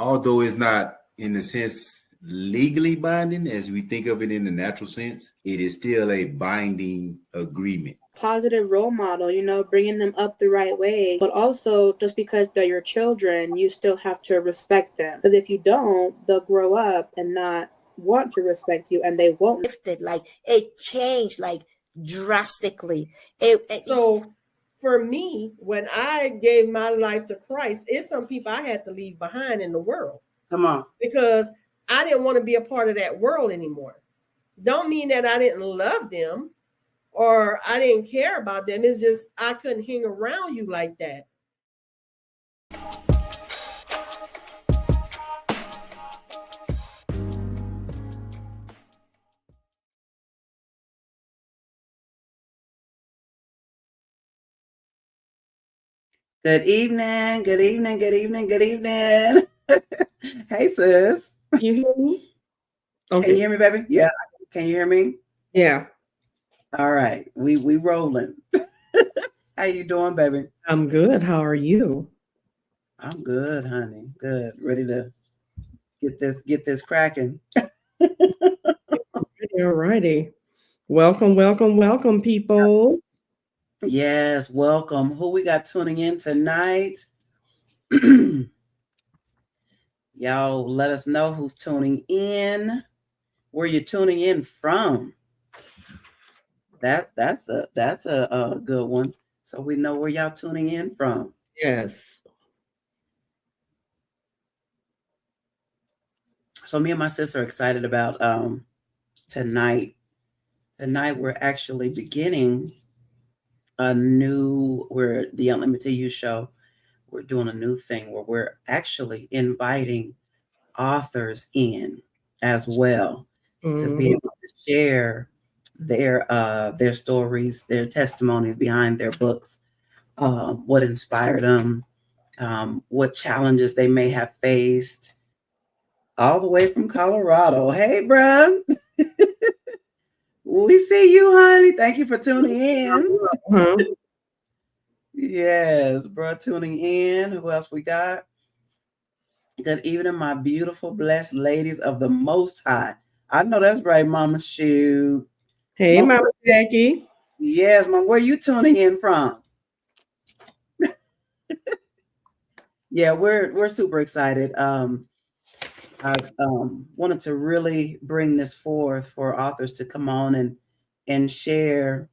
although it's not in the sense legally binding as we think of it in the natural sense, it is still a binding agreement. Positive role model, bringing them up the right way. But also, just because they're your children, you still have to respect them. Because if you don't, they'll grow up and not want to respect you, and they won't. Like, it changed, like, drastically. So for me, when I gave my life to Christ, it's some people I had to leave behind in the world. Come on. Because I didn't want to be a part of that world anymore. Don't mean that I didn't love them or I didn't care about them. It's just I couldn't hang around you like that. Good evening, good evening, good evening, good evening. Hey, sis. You hear me? Okay. Can you hear me, baby? Yeah. Can you hear me? Yeah. All right. We rolling. How you doing, baby? I'm good. How are you? I'm good, honey. Good. Ready to get this cracking. All righty. Welcome, people. Yes, welcome. Who we got tuning in tonight? Y'all let us know who's tuning in, where you're tuning in from. That's a good one. So we know where y'all tuning in from. Yes. So me and my sister are excited about tonight. Tonight we're actually beginning we're the Unlimited You Show. We're doing a new thing where we're actually inviting authors in as well to be able to share their stories, their testimonies behind their books, what inspired them, what challenges they may have faced, all the way from Colorado. Hey, bruh. We see you, honey. Thank you for tuning in. Yes, bro, tuning in. Who else we got? Good evening, my beautiful, blessed ladies of the Most High. I know that's right, Mama. Shoot. Hey, Mama Jackie. Yes, Mom. Where you tuning in from? Yeah, we're super excited. I wanted to really bring this forth for authors to come on and share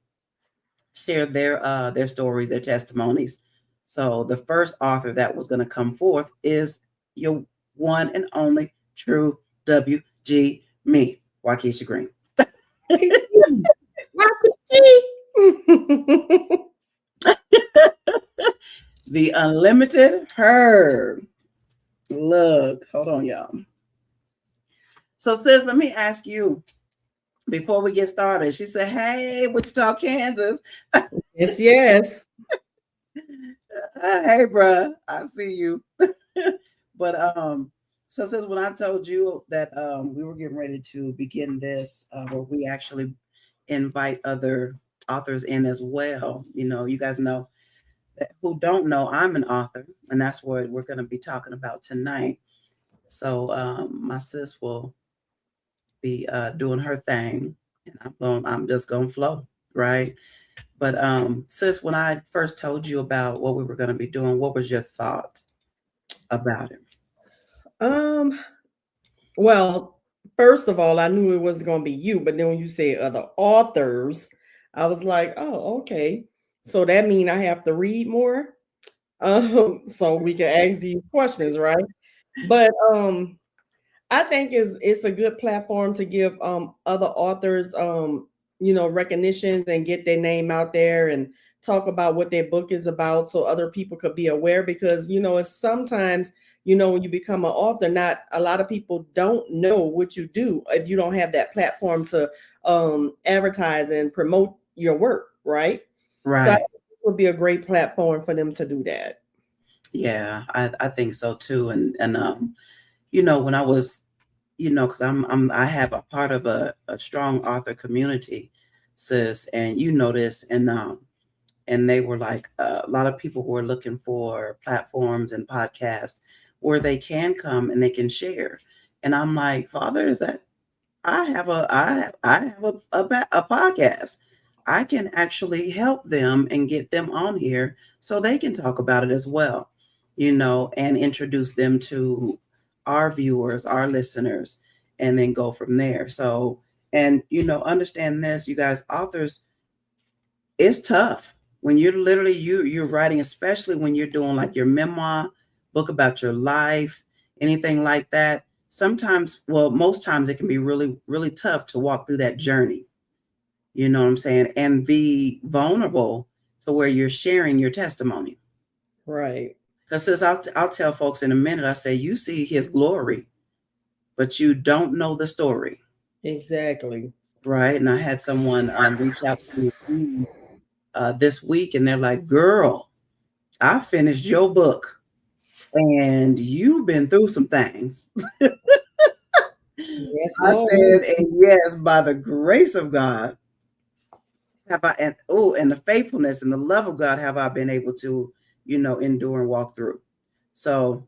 their stories, their testimonies. So the first author that was going to come forth is your one and only true WG, me, Wakisha Greene. The Unlimited Her. Look, hold on, y'all. So, sis, let me ask you before we get started. She said, "Hey, Wichita, Kansas." Yes. Hey, bruh, I see you. But so since when I told you that we were getting ready to begin this, where we actually invite other authors in as well. You guys know that who don't know, I'm an author, and that's what we're going to be talking about tonight. So my sis will be doing her thing, and I'm just gonna flow, right? But sis, when I first told you about what we were going to be doing, what was your thought about it? Well, first of all, I knew it wasn't going to be you, but then when you say other authors, I was like, oh, okay. So that means I have to read more. So we can ask these questions, right? But I think it's a good platform to give other authors recognitions and get their name out there and talk about what their book is about so other people could be aware, because it's sometimes when you become an author, not a lot of people don't know what you do if you don't have that platform to advertise and promote your work, right? Right. So I think it would be a great platform for them to do that. Yeah, I think so too. And when I was, because I have a part of a strong author community, sis, and this, and they were like, a lot of people were looking for platforms and podcasts where they can come and they can share. And I'm like, Father, is that I have a podcast. I can actually help them and get them on here so they can talk about it as well, and introduce them to our viewers, our listeners, and then go from there. So, and understand this, you guys, authors, it's tough when you're literally you're writing, especially when you're doing like your memoir, book about your life, anything like that. Sometimes, well, most times it can be really, really tough to walk through that journey. You know what I'm saying? And be vulnerable to where you're sharing your testimony. Right. Because I'll tell folks in a minute, I say, you see his glory, but you don't know the story. Exactly. Right. And I had someone reach out to me this week, and they're like, girl, I finished your book and you've been through some things. Yes, I Lord. said, and yes, by the grace of God, have I, and the faithfulness and the love of God, have I been able to, endure and walk through. So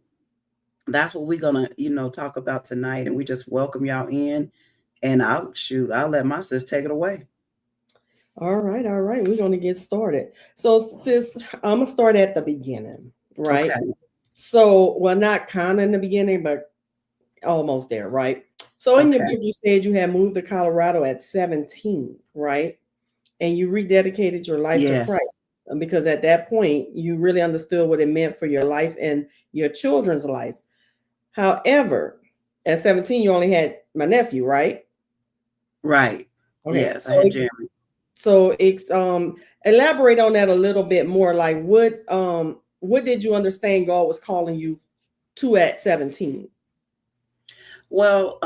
that's what we're gonna, talk about tonight. And we just welcome y'all in. And I'll let my sis take it away. All right. We're gonna get started. So, sis, I'm gonna start at the beginning, right? Okay. So, well, not kind of in the beginning, but almost there, right? So, in your Okay. book, you said you had moved to Colorado at 17, right? And you rededicated your life to Yes. Christ. Because at that point, you really understood what it meant for your life and your children's lives. However, at 17, you only had my nephew, right? Right. Okay. Yes, I had Jeremy. So elaborate on that a little bit more. Like what did you understand God was calling you to at 17? Well,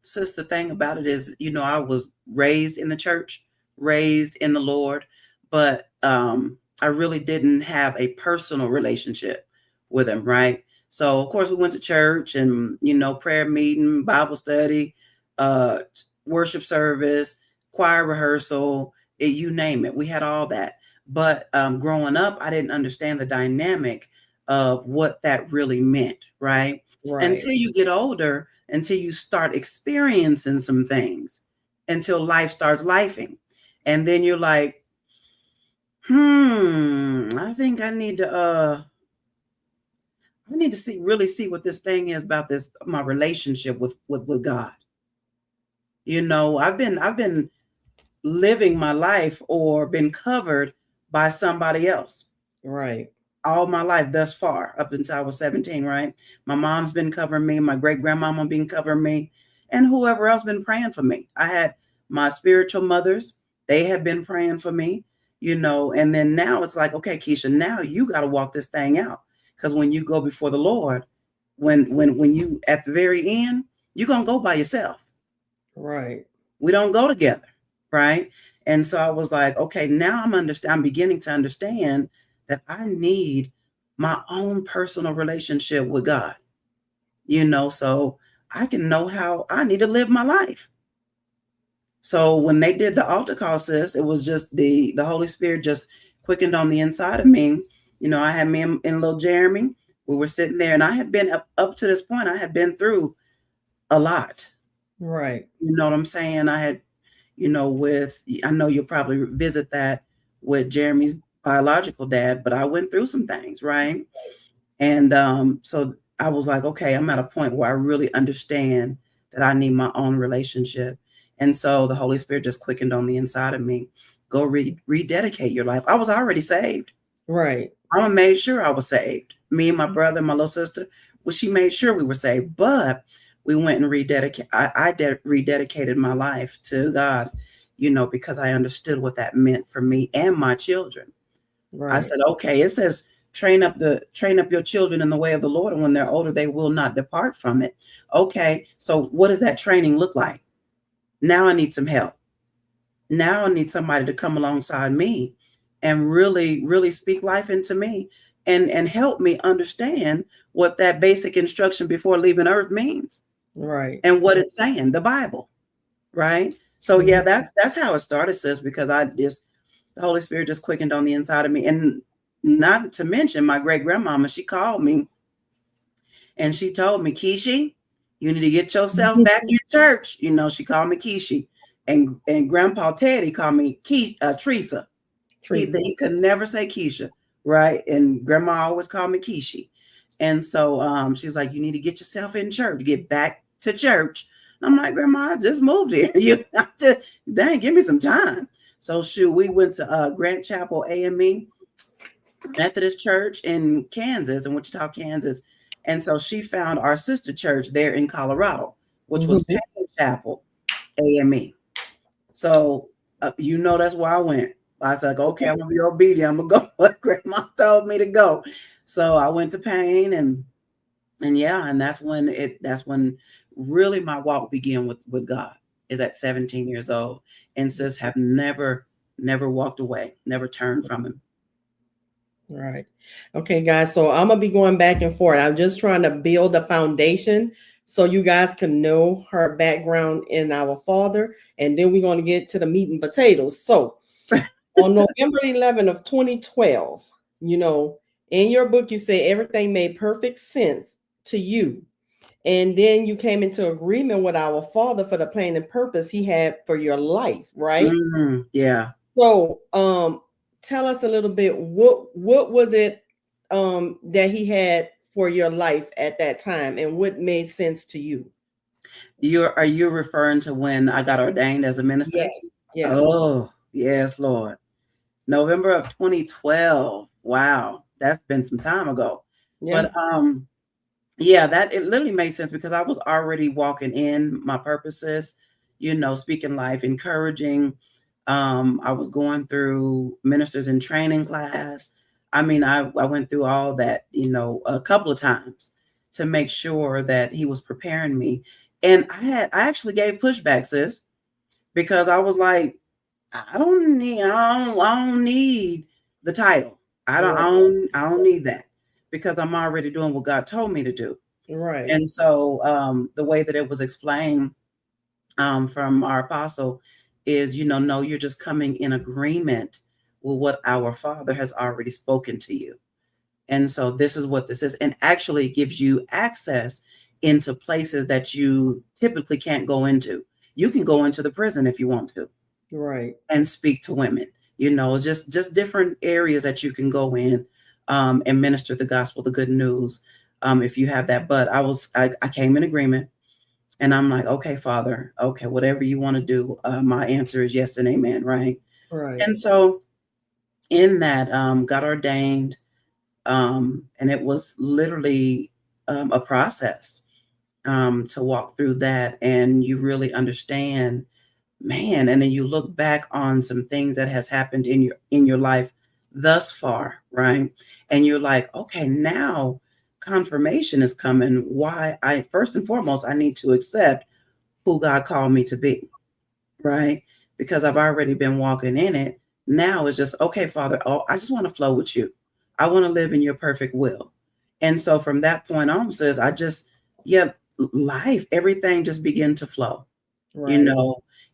sis, the thing about it is, I was raised in the church, raised in the Lord, but I really didn't have a personal relationship with him, right? So of course we went to church and, prayer meeting, Bible study, worship service, choir rehearsal, you name it. We had all that. But growing up, I didn't understand the dynamic of what that really meant, right? Until you get older, until you start experiencing some things, until life starts lifing. And then you're like, I think I need to really see what this thing is about my relationship with God. I've been living my life or been covered by somebody else. Right. All my life thus far, up until I was 17, right? My mom's been covering me, my great-grandmama been covering me, and whoever else been praying for me. I had my spiritual mothers, they have been praying for me, and then now it's like, okay, Keisha, now you got to walk this thing out. Because when you go before the Lord, when you at the very end, you're going to go by yourself. Right. We don't go together, right? And so I was like, okay, now I'm beginning to understand that I need my own personal relationship with God, so I can know how I need to live my life. So when they did the altar call, sis, it was just the Holy Spirit just quickened on the inside of me. I had me and little Jeremy. We were sitting there, and I had been up to this point, I had been through a lot. Right. You know what I'm saying? I had, I know you'll probably visit that with Jeremy's biological dad, but I went through some things, right? And so I was like, okay, I'm at a point where I really understand that I need my own relationship. And so the Holy Spirit just quickened on the inside of me. Go rededicate your life. I was already saved. Right. Mama made sure I was saved. Me and my brother and my little sister, well, she made sure we were saved. But we went and rededicated my life to God, because I understood what that meant for me and my children. Right. I said, okay, it says, train up your children in the way of the Lord, and when they're older, they will not depart from it. Okay, so what does that training look like? Now I need some help. Now I need somebody to come alongside me and really, really speak life into me and help me understand what that basic instruction before leaving earth means. Right. And what it's saying, the Bible. Right. So yeah, that's how it started, sis, because the Holy Spirit just quickened on the inside of me. And not to mention my great grandmama, she called me And she told me, Kishi, you need to get yourself back in church. You know, she called me Kishi. And Grandpa Teddy called me Teresa. He could never say Keisha, right? And Grandma always called me Kishi. And so she was like, you need to get yourself in church, get back to church. I'm like, Grandma, I just moved here. Dang, give me some time. So we went to Grant Chapel AME Methodist Church in Kansas, in Wichita, Kansas. And so she found our sister church there in Colorado, which was Payne Chapel AME. So that's where I went. I was like, okay, I'm gonna be obedient. I'm gonna go what Grandma told me to go. So I went to Payne, and that's when really my walk began with God. Is at 17 years old, and sis have never walked away, never turned from him. Right. Okay, guys. So I'm gonna be going back and forth. I'm just trying to build a foundation so you guys can know her background in our father, and then we're gonna get to the meat and potatoes. So on November 11th of 2012, in your book, you say everything made perfect sense to you. And then you came into agreement with our father for the plan and purpose he had for your life, right? Mm-hmm. Yeah. So tell us a little bit, what was it that he had for your life at that time, and what made sense to you? Are you referring to when I got ordained as a minister? Yeah. Oh, yes, Lord. November of 2012. Wow, that's been some time ago. Yeah. But that it literally made sense because I was already walking in my purposes, speaking life, encouraging. I was going through ministers in training class. I mean, I went through all that, a couple of times to make sure that he was preparing me. And I actually gave pushback, sis, because I was like, I don't need the title. I don't need that, because I'm already doing what God told me to do. Right. And so the way that it was explained from our apostle is, no, you're just coming in agreement with what our Father has already spoken to you. And so this is what this is. And actually it gives you access into places that you typically can't go into. You can go into the prison if you want to. Right. And speak to women, just different areas that you can go in and minister the gospel, the good news, if you have that. But I came in agreement, and I'm like, okay, Father, okay, whatever you want to do, my answer is yes and amen, right? Right. And so in that, got ordained, and it was literally a process to walk through that, and you really understand, man, and then you look back on some things that has happened in your life thus far, right? And you're like, okay, now confirmation is coming. Why first and foremost, I need to accept who God called me to be, right? Because I've already been walking in it. Now it's just, okay, Father, I just want to flow with you. I want to live in your perfect will. And so from that point on, says, life, everything just began to flow, right.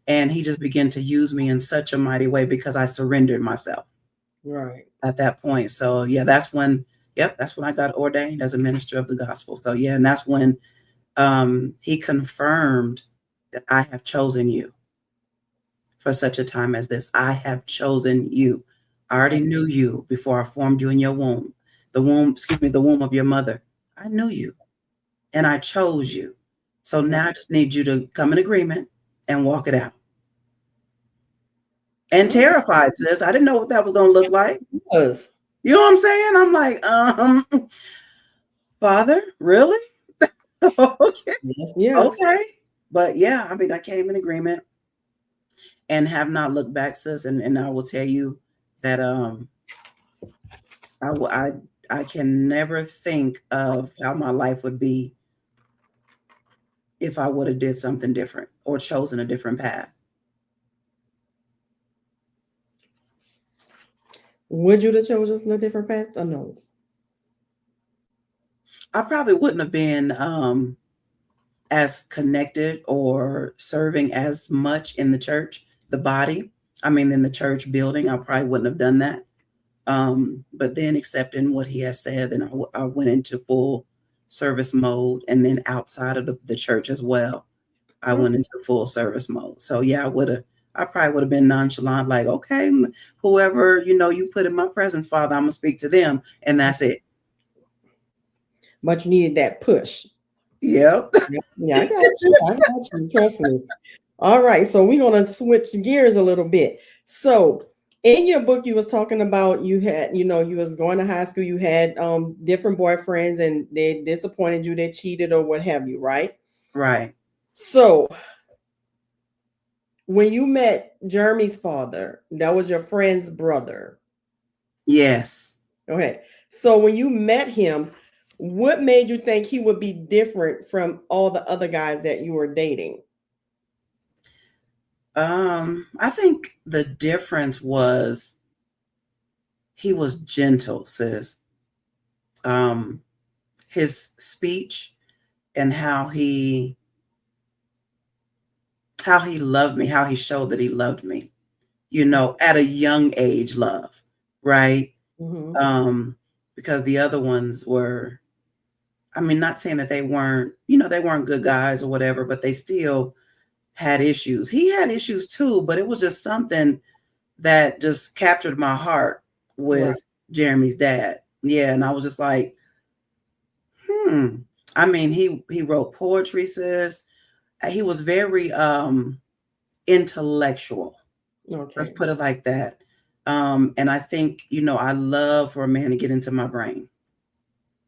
And he just began to use me in such a mighty way because I surrendered myself. Right. At that point. So that's when I got ordained as a minister of the gospel. So and that's when he confirmed that I have chosen you for such a time as this. I have chosen you. I already knew you before I formed you in your womb. The womb of your mother. I knew you and I chose you. So now I just need you to come in agreement and walk it out. And terrified, sis. I didn't know what that was going to look like. Yes. You know what I'm saying? I'm like, Father, really? Okay. Yes. Okay. But I came in agreement and have not looked back, sis. And I will tell you that I can never think of how my life would be if I would have did something different or chosen a different path. Would you have chosen a different path or no? I probably wouldn't have been as connected or serving as much in the church, the body. I mean, in the church building, I probably wouldn't have done that. But then accepting what he has said, and I went into full service mode, and then outside of the church as well, I went into full service mode. So yeah, I probably would have been nonchalant, like, okay, whoever, you put in my presence, Father, I'm gonna speak to them, and that's it. But you needed that push. Yep. Yeah, I got you. Trust me. All right, so we're gonna switch gears a little bit. So in your book, you was talking about you had, you was going to high school, you had different boyfriends and they disappointed you, they cheated or what have you, right? Right. So when you met Jeremy's father, that was your friend's brother. Yes. Okay. So when you met him, what made you think he would be different from all the other guys that you were dating? I think the difference was he was gentle, sis. His speech and how he loved me, how he showed that he loved me, at a young age, love, right? Mm-hmm. Because the other ones were, not saying that they weren't, they weren't good guys or whatever, but they still had issues. He had issues too, but it was just something that just captured my heart with Jeremy's dad. Yeah. And I was just like, he wrote poetry, sis. He was very intellectual. Okay. Let's put it like that. And I think, I love for a man to get into my brain.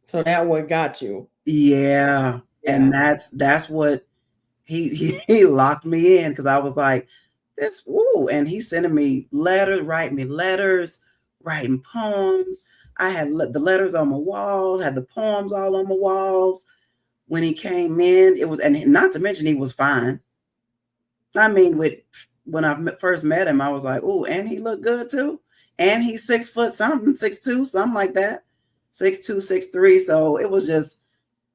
So that what got you. Yeah. And that's what he locked me in, because I was like, and he's sending me letters, writing me letters, writing poems. I had the letters on my walls, had the poems all on my walls. When he came in, it was, and not to mention he was fine. When I first met him, I was like, oh, and he looked good too. And he's 6 foot something, 6'2", something like that. 6'2", 6'3". So it was just,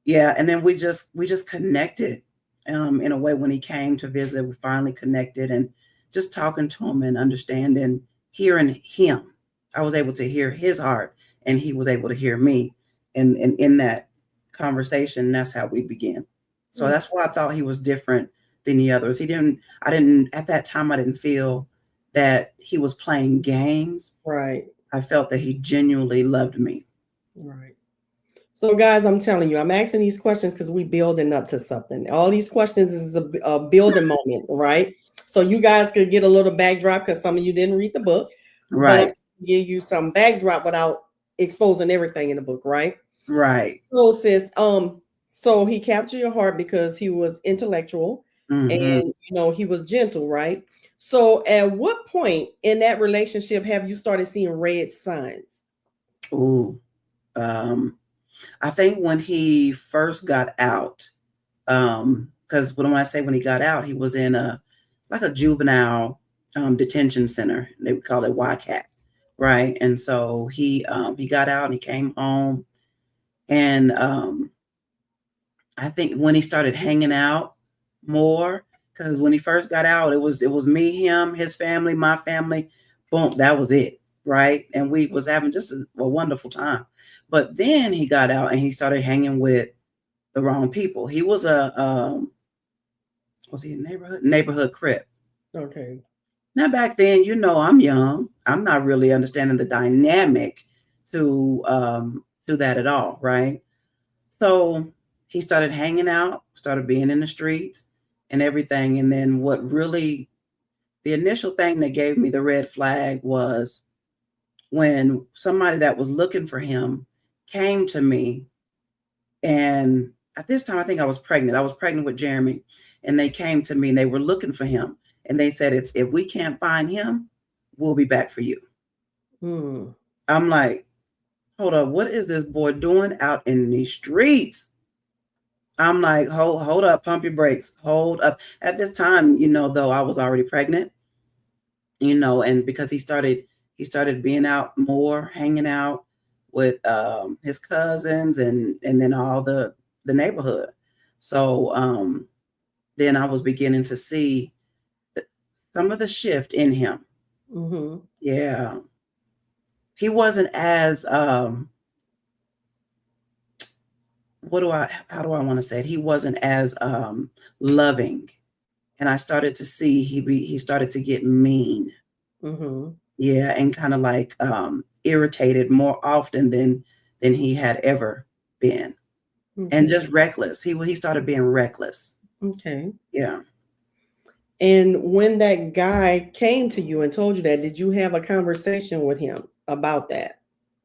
yeah. And then we just connected in a way. When he came to visit, we finally connected, and just talking to him and understanding, hearing him, I was able to hear his heart, and he was able to hear me. And in that conversation, that's how we began. So that's why I thought he was different than the others. At that time, I didn't feel that he was playing games. Right. I felt that he genuinely loved me. Right. So guys, I'm telling you, I'm asking these questions because we building up to something. All these questions is a building moment, right? So you guys could get a little backdrop, because some of you didn't read the book. Right. But give you some backdrop without exposing everything in the book, right? Right. So sis, so he captured your heart because he was intellectual, and he was gentle, right? So at what point in that relationship have you started seeing red signs? Ooh. I think when he first got out, because when I say when he got out, he was in a juvenile detention center. They would call it YCAT, right? And so he got out and he came home, and I think when he started hanging out more, because when he first got out, it was me, him, his family, my family, boom, that was it, right? And we was having just a wonderful time. But then he got out and he started hanging with the wrong people. He was was he a neighborhood crip? Okay. Now back then, I'm young. I'm not really understanding the dynamic to that at all, right? So he started hanging out, started being in the streets and everything. And then the initial thing that gave me the red flag was when somebody that was looking for him came to me. And at this time, I think I was pregnant. I was pregnant with Jeremy, and they came to me and they were looking for him. And they said, if we can't find him, we'll be back for you. I'm like, hold up, what is this boy doing out in these streets? I'm like, hold up, pump your brakes, hold up. At this time, though, I was already pregnant, and because he started being out more, hanging out with his cousins and then all the neighborhood. So then I was beginning to see some of the shift in him. Yeah. He wasn't as how do I want to say it? He wasn't as loving. And I started to see he started to get mean. Mm-hmm. Yeah, and kind of like irritated more often than he had ever been. Okay. And just reckless. He started being reckless. Okay. Yeah. And when that guy came to you and told you that, did you have a conversation with him about that?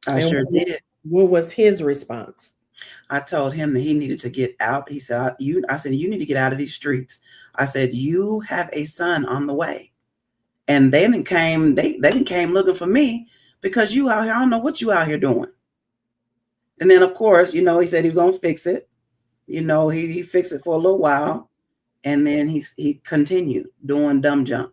I And sure did. What was his response? I told him that he needed to get out. He said, I said, you need to get out of these streets. I said, you have a son on the way. And they didn't came looking for me because you out here, I don't know what you out here doing. And then of course, he said he was gonna fix it. He fixed it for a little while, and then he continued doing dumb junk.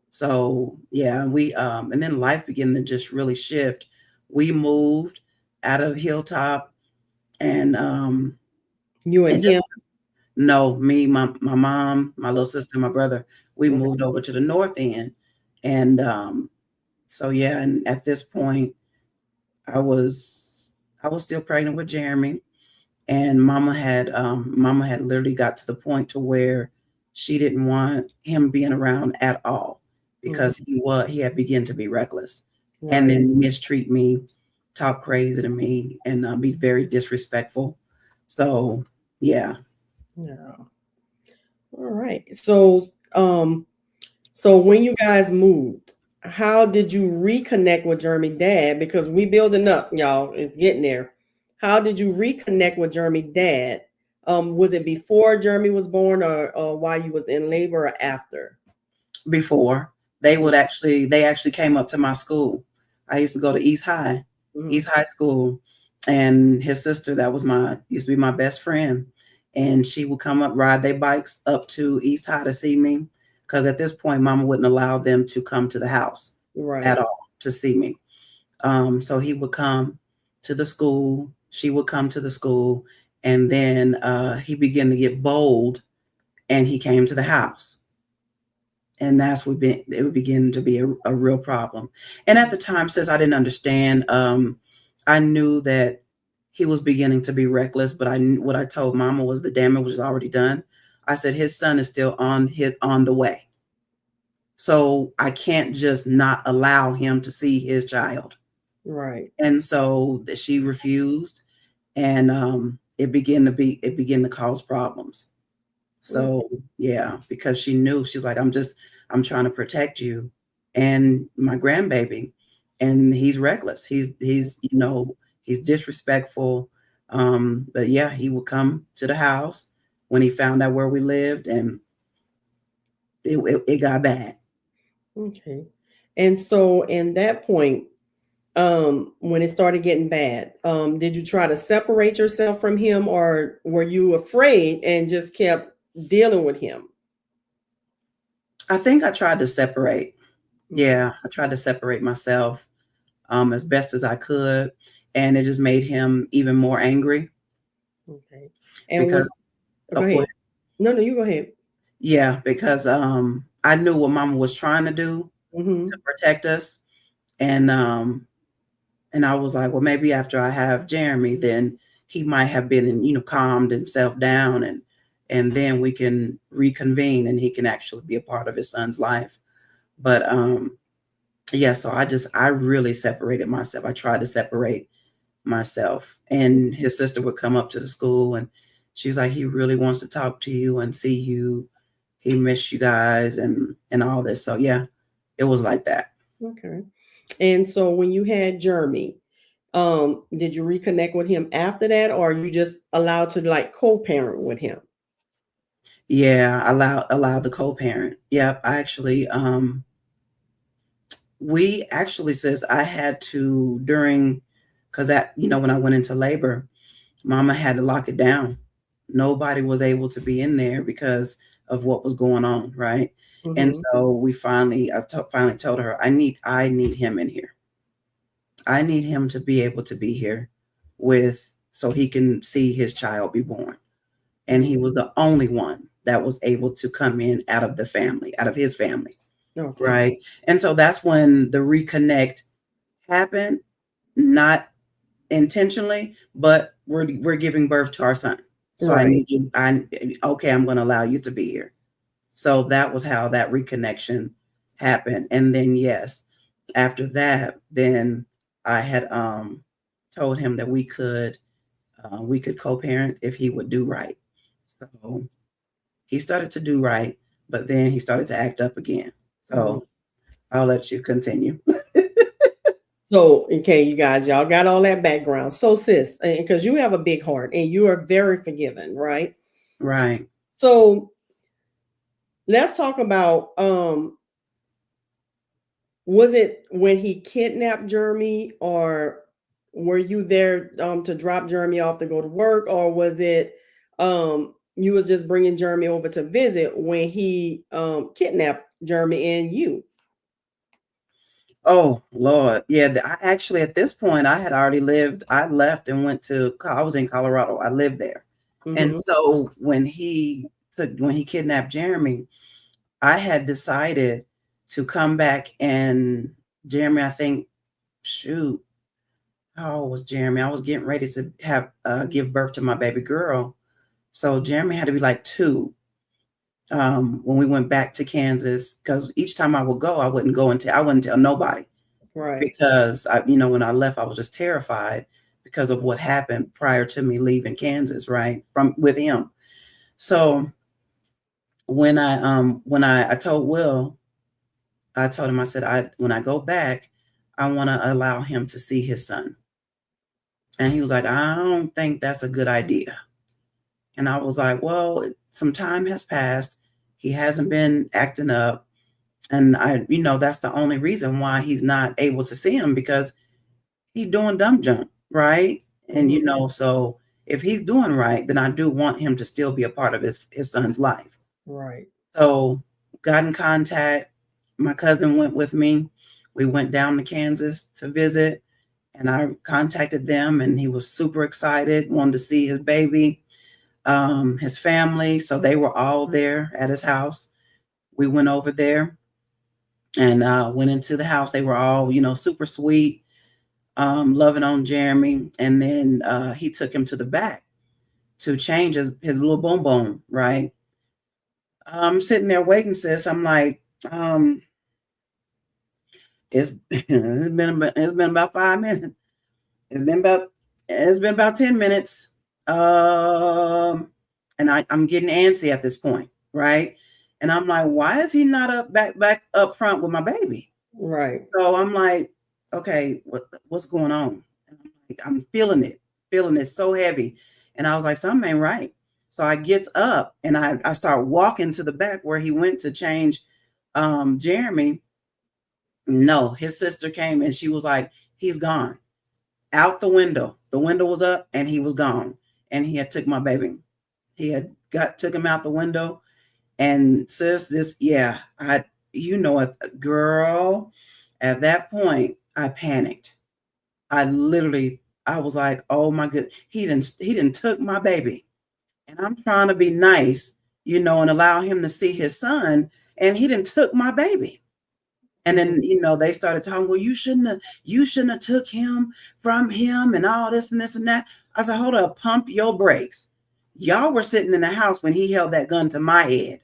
So yeah, we and then life began to just really shift. We moved out of Hilltop, and You and him? no, me, my mom, my little sister, my brother, we moved over to the north end. And so yeah, and at this point I was still pregnant with Jeremy, and mama had literally got to the point to where she didn't want him being around at all because he had begun to be reckless. Right. And then mistreat me, talk crazy to me, and be very disrespectful. So yeah. Yeah. All right. So when you guys moved, how did you reconnect with Jeremy's dad? Because we building up, y'all. It's getting there. How did you reconnect with Jeremy's dad? Was it before Jeremy was born, or while you was in labor, or after? Before. They actually came up to my school. I used to go to East High School, and his sister used to be my best friend, and she would come up, ride their bikes up to East High to see me, because at this point mama wouldn't allow them to come to the house at all to see me. So he would come to the school, she would come to the school, and then he began to get bold, and he came to the house. And that's it would begin to be a real problem. And at the time, since I didn't understand, I knew that he was beginning to be reckless, but what I told mama was the damage was already done. I said, his son is still on the way. So I can't just not allow him to see his child. Right. And so she refused, and it began to cause problems. So yeah, because she knew, she's like, I'm trying to protect you and my grandbaby, and he's reckless. He's disrespectful. But yeah, he would come to the house when he found out where we lived, and it got bad. Okay. And so in that point, when it started getting bad, did you try to separate yourself from him, or were you afraid and just kept dealing with him? I think I tried to separate. Yeah, I tried to separate myself as best as I could, and it just made him even more angry. Okay. And because go ahead. No, you go ahead. Yeah, because I knew what mama was trying to do to protect us, and I was like, well, maybe after I have Jeremy, then he might have been, calmed himself down, and then we can reconvene, and he can actually be a part of his son's life. But yeah, so I really separated myself. I tried to separate myself, and his sister would come up to the school, and she was like, he really wants to talk to you and see you. He missed you guys and all this. So yeah, it was like that. Okay. And so when you had Jeremy, did you reconnect with him after that, or are you just allowed to like co-parent with him? Yeah, allow the co-parent. Yep. I actually, says I had to because that, when I went into labor, mama had to lock it down. Nobody was able to be in there because of what was going on. Right. And so I finally told her, I need him in here. I need him to be able to be here so he can see his child be born. And he was the only one that was able to come in out of his family. Okay. Right. And so that's when the reconnect happened, not intentionally, but we're giving birth to our son. So I Right. need you. I'm going to allow you to be here. So that was how that reconnection happened. And then yes, after that, then I had told him that we could co-parent if he would do right. So he started to do right, but then he started to act up again. So I'll let you continue. So, okay, you guys, y'all got all that background. So, sis, because you have a big heart and you are very forgiving, right? Right. So, let's talk about was it when he kidnapped Jeremy, or were you there to drop Jeremy off to go to work, or was it you was just bringing Jeremy over to visit when he kidnapped Jeremy and you? Oh Lord, yeah. I actually at this point I had already lived. I left and went to. I was in Colorado. I lived there, and so when he kidnapped Jeremy, I had decided to come back, and Jeremy, I think, shoot, how old was Jeremy? I was getting ready to have give birth to my baby girl, so Jeremy had to be like 2. When we went back to Kansas, because each time I would go, I wouldn't tell nobody. Right. Because when I left, I was just terrified because of what happened prior to me leaving Kansas, right? With him. So when I told Will, I told him, I said, when I go back, I want to allow him to see his son. And he was like, I don't think that's a good idea. And I was like, well, some time has passed. He hasn't been acting up. And that's the only reason why he's not able to see him, because he's doing dumb junk, right? And so if he's doing right, then I do want him to still be a part of his son's life. Right. So got in contact. My cousin went with me. We went down to Kansas to visit, and I contacted them, and he was super excited, wanted to see his baby, his family. So they were all there at his house. We went over there and went into the house. They were all, super sweet, loving on Jeremy. And then he took him to the back to change his little boom boom, right? I'm sitting there waiting, sis. I'm like, it's been about 5 minutes. It's been about 10 minutes. And I'm getting antsy at this point, right? And I'm like, why is he not back up front with my baby? Right. So I'm like, okay, what's going on? I'm feeling it so heavy. And I was like, something ain't right. So I gets up and I start walking to the back where he went to change Jeremy. No, his sister came and she was like, he's gone. Out the window. The window was up and he was gone. And he had took my baby. He had took him out the window. And sis, girl, at that point, I panicked. I was like, oh my goodness, he didn't took my baby. And I'm trying to be nice, and allow him to see his son. And he didn't took my baby. And then, they started talking, well, you shouldn't have took him from him and all this and this and that. I said, hold up, pump your brakes. Y'all were sitting in the house when he held that gun to my head.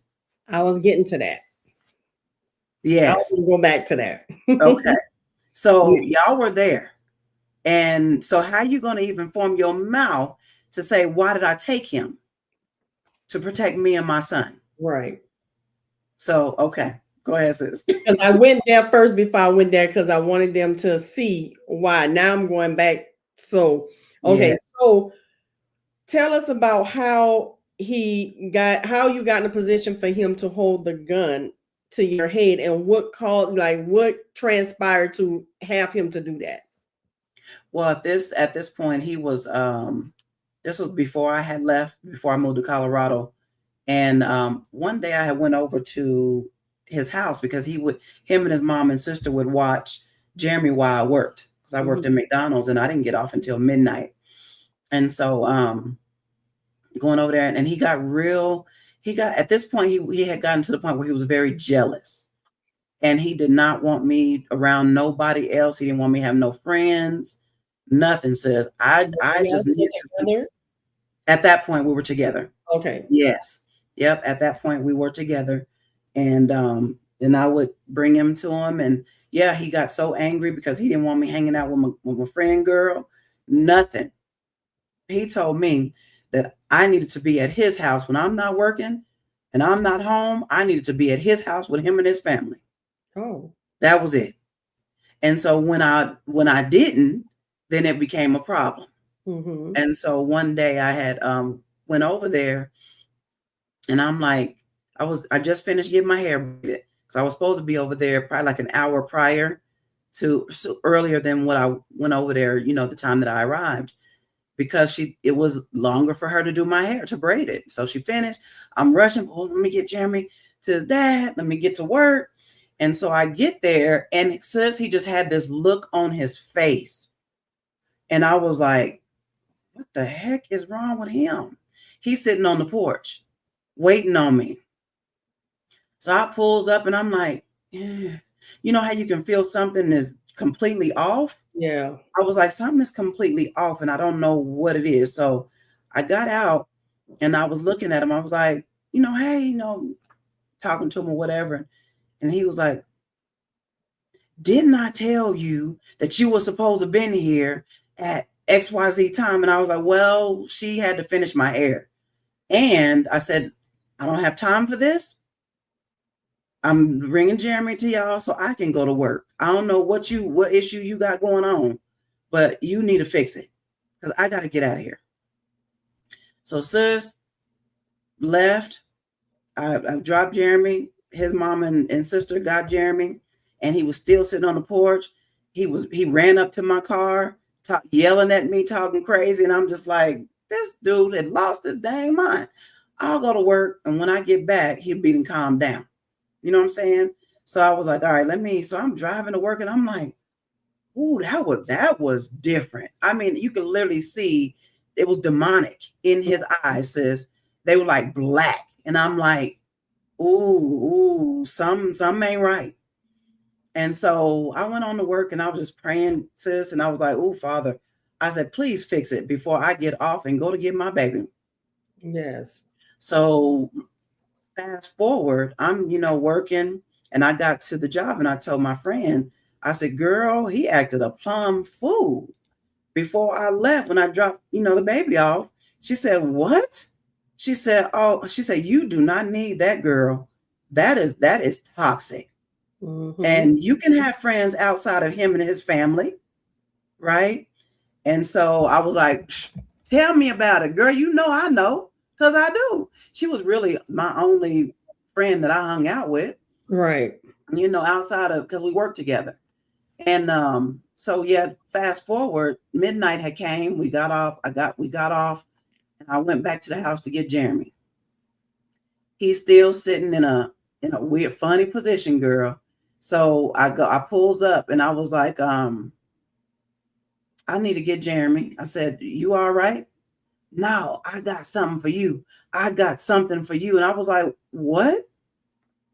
I was getting to that. Yes. I'll go back to that. Okay. So y'all were there. And so how are you going to even form your mouth to say, why did I take him? To protect me and my son. Right. So, okay. Go ahead, sis. Because I went there first before I went there because I wanted them to see why. Now I'm going back. So, okay. Yeah. So tell us about how you got in a position for him to hold the gun to your head and what transpired to have him to do that. Well, at this point, he was, this was before I had left, before I moved to Colorado. And one day I had went over to his house because him and his mom and sister would watch Jeremy while I worked, because I worked in McDonald's and I didn't get off until midnight. And so going over there, and at this point, he had gotten to the point where he was very jealous, and he did not want me around nobody else. He didn't want me to have no friends. Nothing, says. I just need to. At that point, we were together. Okay. Yes. Yep. At that point, we were together, and I would bring him to him, and yeah, he got so angry because he didn't want me hanging out with my friend girl. Nothing. He told me that I needed to be at his house when I'm not working and I'm not home. I needed to be at his house with him and his family. Oh, that was it. And so when I didn't, then it became a problem. mm-hmm. And so one day I had went over there, and I'm like, I just finished getting my hair braided because I was supposed to be over there probably like an hour prior to earlier than what I went over there, the time that I arrived, because it was longer for her to do my hair, to braid it. So she finished. I'm rushing. Oh, let me get Jeremy to his dad. Let me get to work. And so I get there, and it says he just had this look on his face. And I was like, what the heck is wrong with him? He's sitting on the porch waiting on me. So I pulls up, and I'm like, yeah. You know how you can feel something is completely off? Yeah. I was like, something is completely off, and I don't know what it is. So I got out, and I was looking at him. I was like, hey, talking to him or whatever. And he was like, didn't I tell you that you were supposed to have been here at XYZ time? And I was like, well, she had to finish my hair. And I said, I don't have time for this. I'm bringing Jeremy to y'all so I can go to work. I don't know what issue you got going on, but you need to fix it because I got to get out of here. So sis left. I dropped Jeremy. His mom and sister got Jeremy, and he was still sitting on the porch. He ran up to my car, yelling at me, talking crazy. And I'm just like, this dude had lost his dang mind. I'll go to work, and when I get back, he'll be and calm down. You know what I'm saying? So I was like, all right, so I'm driving to work, and I'm like, ooh, that was different. I mean, you could literally see it was demonic in his eyes, sis. They were like black. And I'm like, ooh, something ain't right. And so I went on to work, and I was just praying, sis. And I was like, oh, Father, I said, please fix it before I get off and go to get my baby. Yes. So fast forward, I'm, working, and I got to the job, and I told my friend, I said, girl, he acted a plum fool before I left when I dropped, the baby off. She said, what? She said, you do not need that, girl. That is toxic. Mm-hmm. And you can have friends outside of him and his family, right? And so I was like, tell me about it, girl. I know, because I do. She was really my only friend that I hung out with. Right. Outside of, because we worked together. And so yeah, fast forward, midnight had came. We got off. We got off, and I went back to the house to get Jeremy. He's still sitting in a weird, funny position, girl. So I pulls up, and I was like, I need to get Jeremy. I said, you all right? No, I got something for you. I got something for you. And I was like, what?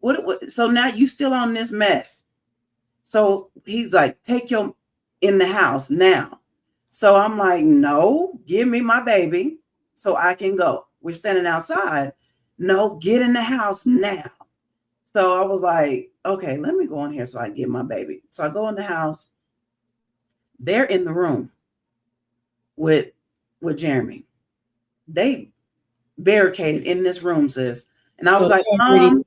What? So now you still on this mess. So he's like, take your in the house now. So I'm like, no, give me my baby so I can go. We're standing outside. No, get in the house now. So I was like, okay, let me go in here so I can get my baby. So I go in the house. They're in the room with Jeremy. They barricaded in this room, sis. And I was like, Mom,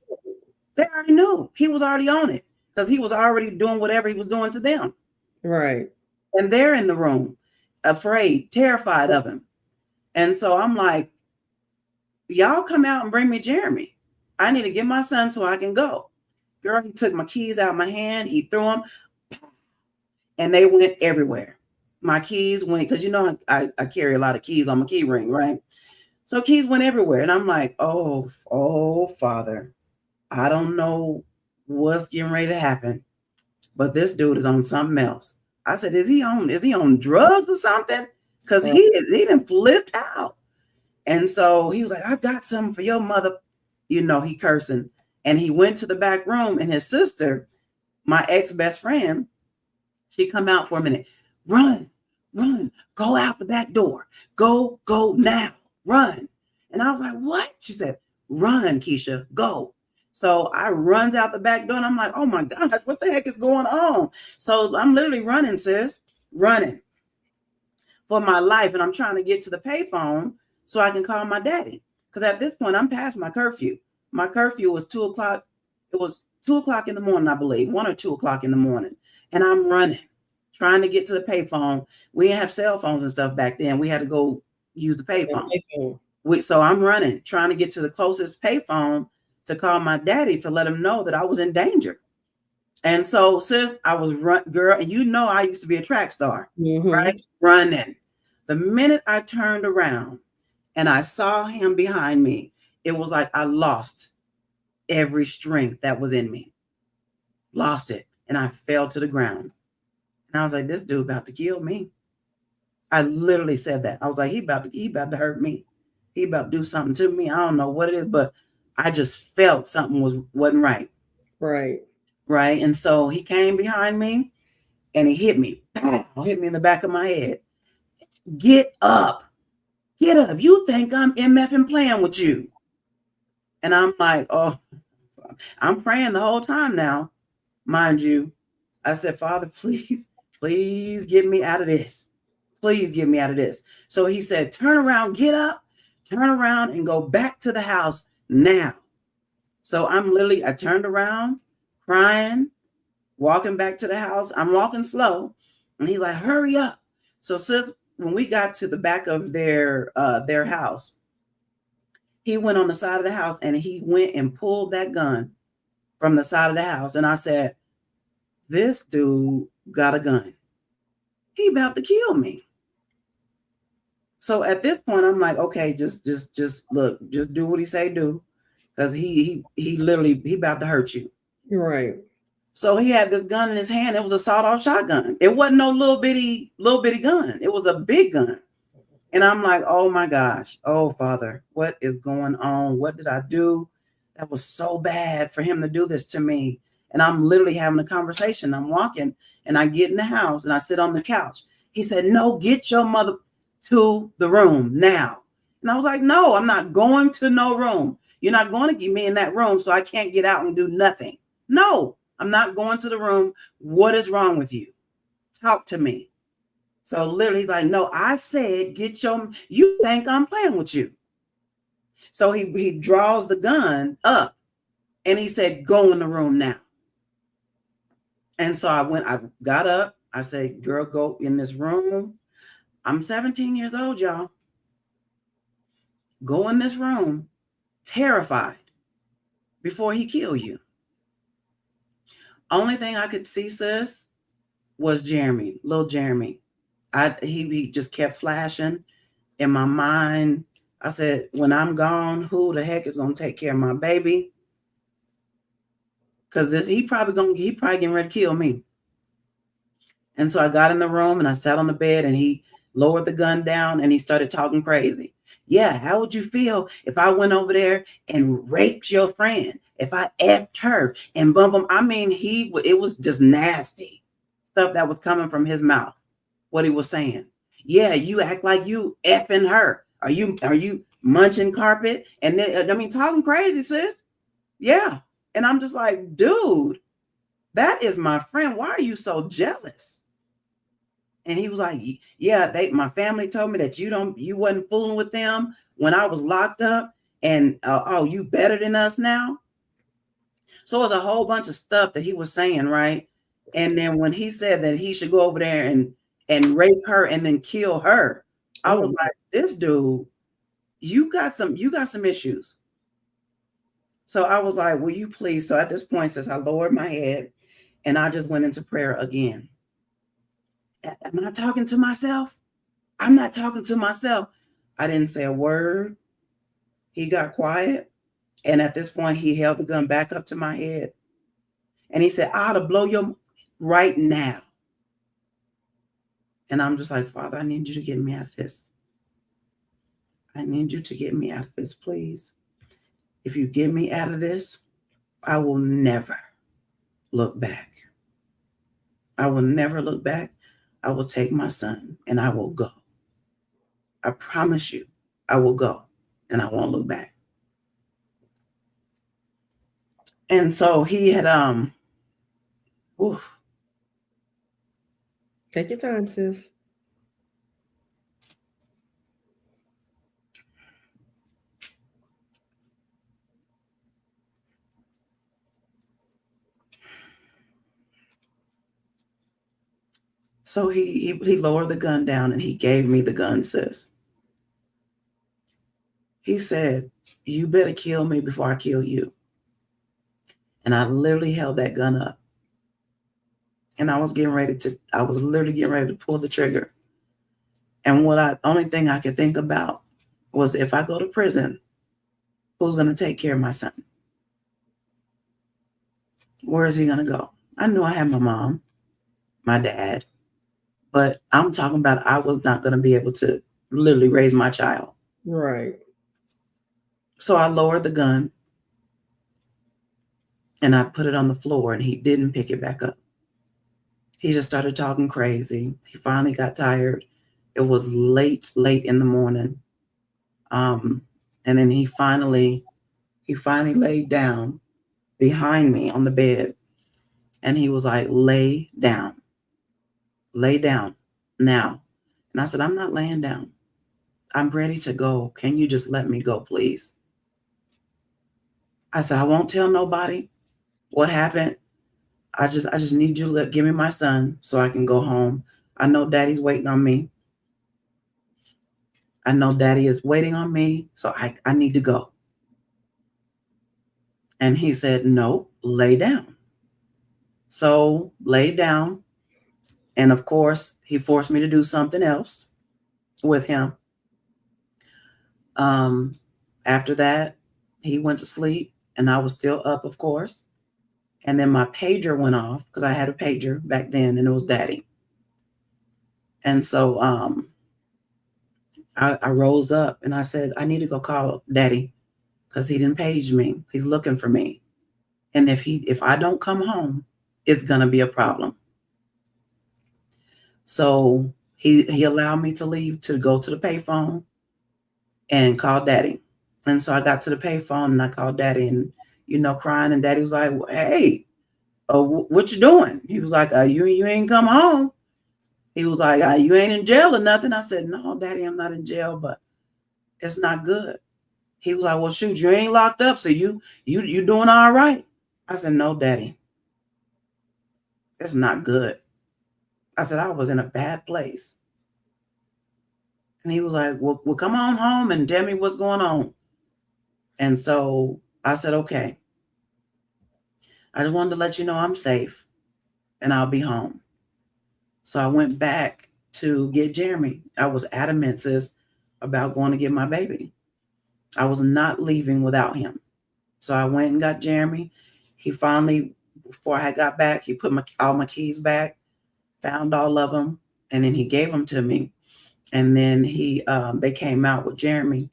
they already knew. He was already on it because he was already doing whatever he was doing to them. Right. And they're in the room, afraid, terrified of him. And so I'm like, y'all come out and bring me Jeremy. I need to get my son so I can go. Girl, he took my keys out of my hand. He threw them, and they went everywhere. My keys went, because I carry a lot of keys on my key ring, right? So keys went everywhere. And I'm like, oh, Father, I don't know what's getting ready to happen, but this dude is on something else. I said, is he on drugs or something? Because he done flipped out. And so he was like, I got something for your mother. He cursing. And he went to the back room, and his sister, my ex-best friend, she come out for a minute. Run, run, go out the back door, go now, run. And I was like, what? She said, run, Keisha, go. So I runs out the back door and I'm like, oh my gosh, what the heck is going on? So I'm literally running, sis, running for my life. And I'm trying to get to the payphone so I can call my daddy. Because at this point, I'm past my curfew. My curfew was 2 o'clock. It was 2 o'clock in the morning, I believe, 1 or 2 o'clock in the morning. And I'm running, trying to get to the payphone. We didn't have cell phones and stuff back then. We had to go use the payphone. So I'm running, trying to get to the closest payphone to call my daddy to let him know that I was in danger. And so, sis, I was girl, and you know I used to be a track star, right? Running. The minute I turned around and I saw him behind me, it was like I lost every strength that was in me. Lost it. And I fell to the ground. And I was like, this dude about to kill me. I literally said that. I was like, he about to hurt me. He about to do something to me. I don't know what it is, but I just felt something wasn't right. Right. And so he came behind me and he hit me. Hit me in the back of my head. Get up. Get up. You think I'm MFing playing with you. And I'm like, oh, I'm praying the whole time now, mind you. I said, Father, please get me out of this. Please get me out of this. So he said, turn around, get up, turn around and go back to the house now. So I turned around, crying, walking back to the house. I'm walking slow. And he's like, hurry up. So sis, when we got to the back of their house, he went on the side of the house and he went and pulled that gun from the side of the house. And I said, this dude got a gun. He about to kill me. So at this point, I'm like, okay, just look, just do what he say do. Because he about to hurt you. Right. So he had this gun in his hand. It was a sawed-off shotgun. It wasn't no little bitty gun. It was a big gun. And I'm like, oh my gosh. Oh, Father, what is going on? What did I do? That was so bad for him to do this to me. And I'm literally having a conversation. I'm walking and I get in the house and I sit on the couch. He said, no, get your mother to the room now. And I was like, no, I'm not going to no room. You're not going to get me in that room so I can't get out and do nothing. No, I'm not going to the room. What is wrong with you? Talk to me. So literally he's like, no, I said, you think I'm playing with you. So he draws the gun up and he said, go in the room now. And so I got up. I said, girl, go in this room. I'm 17 years old, y'all. Go in this room, terrified, before he kill you. Only thing I could see, sis, was Jeremy, little Jeremy. He just kept flashing in my mind. I said, when I'm gone, who the heck is going to take care of my baby? Because he probably getting ready to kill me. And so I got in the room and I sat on the bed and he lowered the gun down and he started talking crazy. Yeah, how would you feel if I went over there and raped your friend? If I effed her and bump him? I mean, it was just nasty stuff that was coming from his mouth. What he was saying. Yeah, you act like you effing her. Are you munching carpet? And then, talking crazy, sis. Yeah. And I'm just like, dude, that is my friend. Why are you so jealous? And he was like, yeah, my family told me that you wasn't fooling with them when I was locked up. And you better than us now. So it was a whole bunch of stuff that he was saying, right? And then when he said that he should go over there and rape her and then kill her, I was like, this dude, you got some issues. So I was like, will you please? So at this point, since I lowered my head and I just went into prayer again. Am I talking to myself? I'm not talking to myself. I didn't say a word. He got quiet. And at this point, he held the gun back up to my head. And he said, I ought to blow your right now. And I'm just like, Father, I need you to get me out of this. I need you to get me out of this, please. If you get me out of this, I will never look back. I will never look back. I will take my son and I will go. I promise you, I will go and I won't look back. And so he had, oof. Take your time, sis. So he lowered the gun down and he gave me the gun, sis. He said, you better kill me before I kill you. And I literally held that gun up. And I was literally getting ready to pull the trigger. And only thing I could think about was, if I go to prison, who's going to take care of my son? Where is he going to go? I knew I had my mom, my dad, but I'm talking about I was not going to be able to literally raise my child. Right. So I lowered the gun and I put it on the floor, and he didn't pick it back up. He just started talking crazy. He finally got tired. It was late in the morning. And then he finally laid down behind me on the bed, and he was like, lay down now. And I said, I'm not laying down. I'm ready to go. Can you just let me go, please? I said, I won't tell nobody what happened. I just need you to give me my son so I can go home. I know daddy's waiting on me. I know daddy is waiting on me, so I need to go. And he said, no, lay down. So laid down. And of course, he forced me to do something else with him. After that, he went to sleep and I was still up, of course. And then my pager went off, because I had a pager back then, and it was daddy. And so I rose up and I said, I need to go call daddy, because he didn't page me. He's looking for me. And if I don't come home, it's going to be a problem. So he allowed me to leave to go to the payphone and call daddy. And so I got to the payphone and I called daddy, and, crying. And daddy was like, hey, what you doing? He was like, you ain't come home. He was like, you ain't in jail or nothing. I said, no, daddy, I'm not in jail, but it's not good. He was like, well, shoot, you ain't locked up, so you doing all right. I said, no, daddy, it's not good. I said, I was in a bad place. And he was like, well, come on home and tell me what's going on. And so I said, okay. I just wanted to let you know I'm safe and I'll be home. So I went back to get Jeremy. I was adamant, sis, about going to get my baby. I was not leaving without him. So I went and got Jeremy. He finally, before I got back, he put all my keys back, found all of them, and then he gave them to me. And then they came out with Jeremy,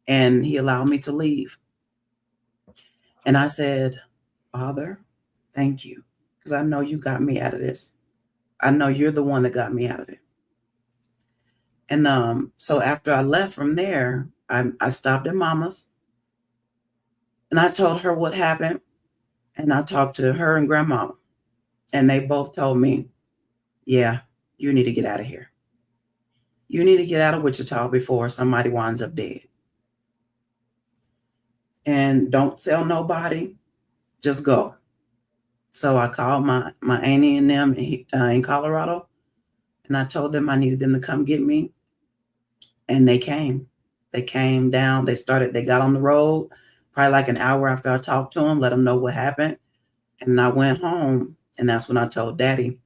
and he allowed me to leave. And I said, Father, thank you, because I know you got me out of this. I know you're the one that got me out of it. And so after I left from there, I stopped at Mama's, and I told her what happened. And I talked to her and Grandma, and they both told me, yeah, you need to get out of here. You need to get out of Wichita before somebody winds up dead. And don't tell nobody, just go. So I called my auntie and them in Colorado, and I told them I needed them to come get me. And they came. They came down. They got on the road, probably like an hour after I talked to them, let them know what happened. And I went home, and that's when I told daddy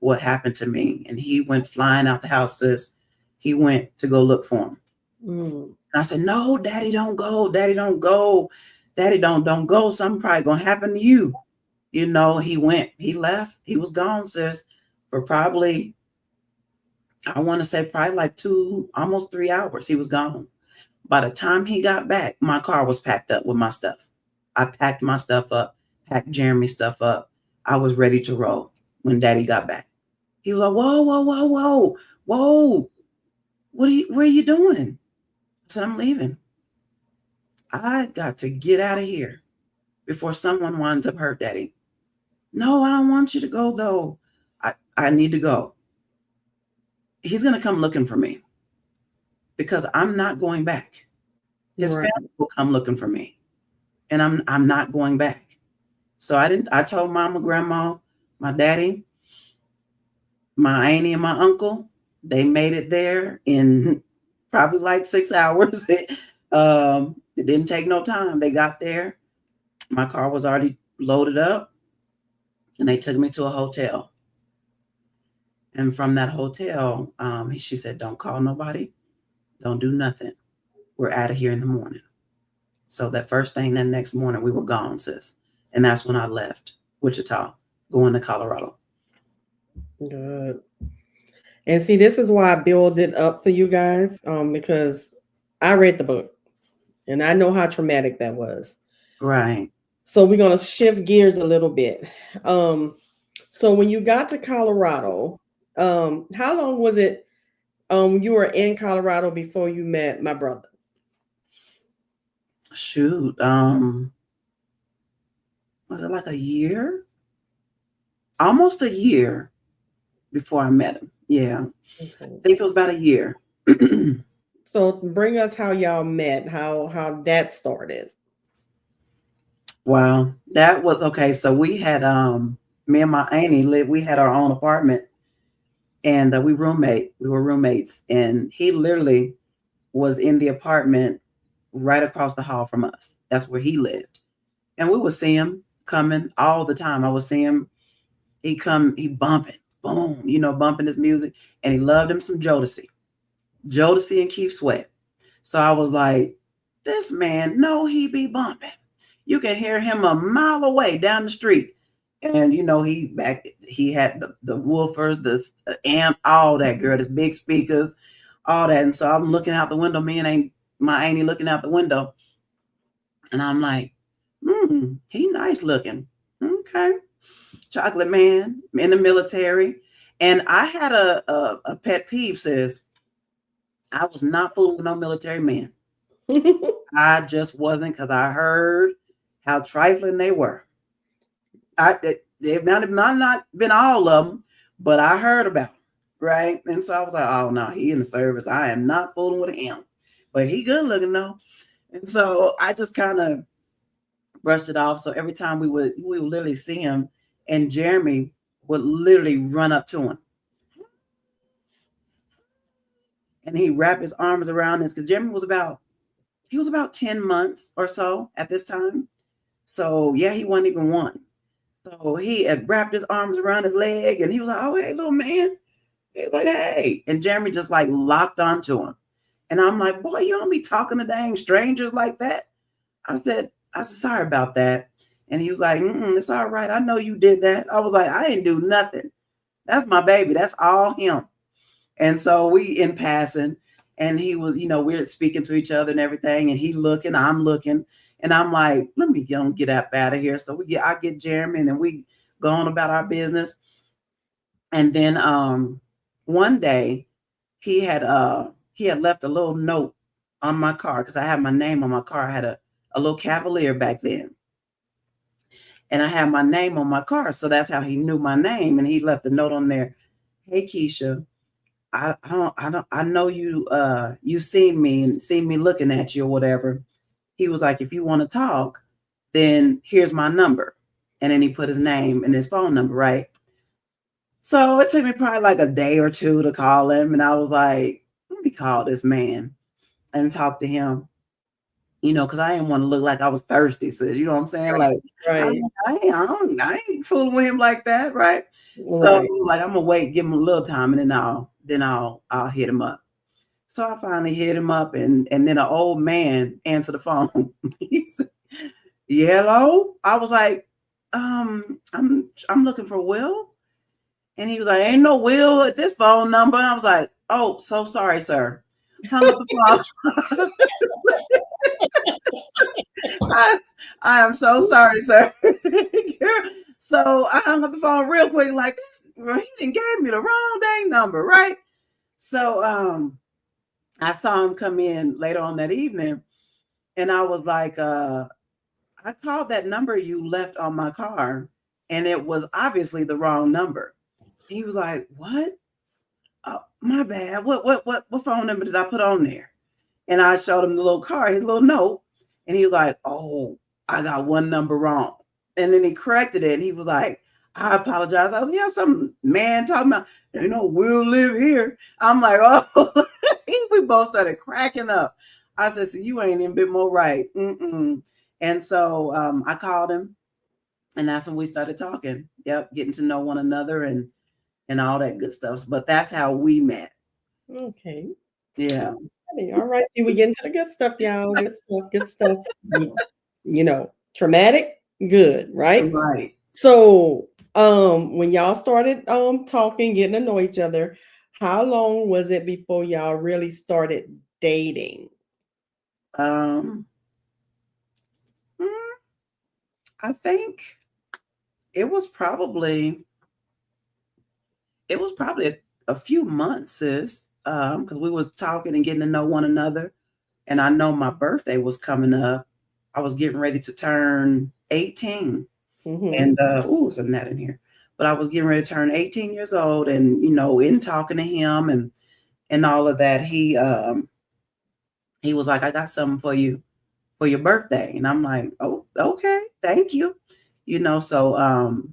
what happened to me. And he went flying out the house, sis. He went to go look for him. And I said, no, daddy, don't go. Daddy, don't go. Daddy, don't go. Something probably going to happen to you. He went, he left. He was gone, sis, for probably, I want to say probably like 2, almost 3 hours. He was gone. By the time he got back, my car was packed up with my stuff. I packed my stuff up, packed Jeremy's stuff up. I was ready to roll when daddy got back. He was like, whoa, whoa, whoa, whoa, whoa. Where are you doing? I said, I'm leaving. I got to get out of here before someone winds up hurt, Daddy. No, I don't want you to go, though. I need to go. He's going to come looking for me because I'm not going back. His family will come looking for me, and I'm not going back. So I told Mama, Grandma, my daddy, my auntie, and my uncle. They made it there in probably like 6 hours. It didn't take no time. They got there. My car was already loaded up, and they took me to a hotel. And from that hotel, she said, don't call nobody. Don't do nothing. We're out of here in the morning. So that first thing, that next morning, we were gone, sis. And that's when I left Wichita, going to Colorado. Good. And see, this is why I build it up for you guys, because I read the book and I know how traumatic that was. Right. So we're going to shift gears a little bit. So when you got to Colorado, how long was it you were in Colorado before you met my brother? Shoot. Was it like a year? Almost a year before I met him. Yeah. Okay. I think it was about a year. So bring us how y'all met, how that started. Wow. That was okay. So we had me and my auntie we had our own apartment, and we were roommates, and he literally was in the apartment right across the hall from us. That's where he lived. And we would see him coming all the time. I would see him, he bumping, boom, bumping his music. And he loved him some Jodeci and Keith Sweat. So I was like, this man, he be bumping. You can hear him a mile away down the street. And he had the woofers, the amp, all that, girl, his big speakers, all that. And so I'm looking out the window, my auntie looking out the window. And I'm like, he nice looking. Okay. Chocolate man in the military. And I had a pet peeve, sis. I was not fooling with no military man. I just wasn't, because I heard how trifling they were. They've not been all of them, but I heard about them, right? And so I was like, oh no, he in the service. I am not fooling with him. But he good looking though. And so I just kind of brushed it off. So every time we would literally see him, and Jeremy would literally run up to him. And he'd wrap his arms around us, because Jeremy was about 10 months or so at this time. So yeah, he wasn't even one. So he had wrapped his arms around his leg, and he was like, oh, hey, little man. He was like, hey. And Jeremy just like locked onto him. And I'm like, boy, you don't be talking to dang strangers like that. I said, sorry about that. And he was like, it's all right. I know you did that. I was like, I didn't do nothing. That's my baby. That's all him. And so we in passing, and he was, we're speaking to each other and everything. And he looking, I'm looking, and I'm like, let me get up out of here. So I get Jeremy, and then we go on about our business. And then one day he had left a little note on my car, because I had my name on my car. I had a little Cavalier back then. And I had my name on my car. So that's how he knew my name. And he left a note on there. Hey, Keisha, I know you seen me and seen me looking at you or whatever. He was like, if you want to talk, then here's my number. And then he put his name and his phone number, right? So it took me probably like a day or two to call him. And I was like, let me call this man and talk to him. Because I didn't want to look like I was thirsty, sis. You know what I'm saying? Like, right. I ain't fooling with him like that, right? So like, I'm gonna wait, give him a little time, and then I'll hit him up. So I finally hit him up, and then an old man answered the phone. He said, yeah, hello. I was like, I'm looking for Will, and he was like, ain't no Will at this phone number. And I was like, oh, so sorry, sir. Hung up the phone. I am so sorry, sir. So I hung up the phone real quick, like this. Well, he didn't gave me the wrong dang number, right? So I saw him come in later on that evening, and I was like, I called that number you left on my car, and it was obviously the wrong number. He was like, "What? Oh, my bad. What phone number did I put on there?" And I showed him the little card, his little note, and he was like, "Oh, I got one number wrong." And then he corrected it, and he was like, "I apologize." I was, yeah, some man talking about, we'll live here. I'm like, oh, we both started cracking up. I said, "So you ain't even been more right." Mm-mm. And so I called him, and that's when we started talking. Yep, getting to know one another and all that good stuff. But that's how we met. Okay. Yeah. All right. See, we get into the good stuff, y'all. Good stuff. Traumatic, good, right? Right. So when y'all started talking, getting to know each other, how long was it before y'all really started dating? I think it was probably a few months, sis, because we was talking and getting to know one another. And I know my birthday was coming up. I was getting ready to turn 18. And some net in here. But I was getting ready to turn 18 years old, and in talking to him and all of that, he was like, "I got something for you for your birthday." And I'm like, "Oh, okay, thank you." So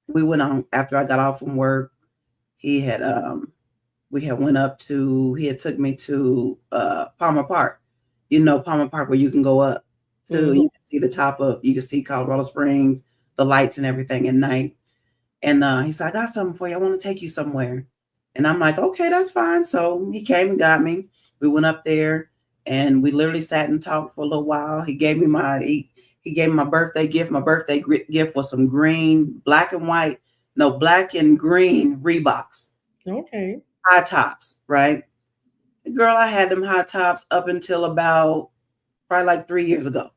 we went on after I got off from work. He had we had went up to he had took me to Palmer Park. Palmer Park, where you can go up to you can see the top of you can see Colorado Springs, the lights and everything at night. And he said, "I got something for you. I want to take you somewhere." And I'm like, "Okay, that's fine." So he came and got me. We went up there, and we literally sat and talked for a little while. He gave me my birthday gift. My birthday gift was some green, black and green Reeboks. Okay. High tops, right? Girl, I had them high tops up until about probably like 3 years ago.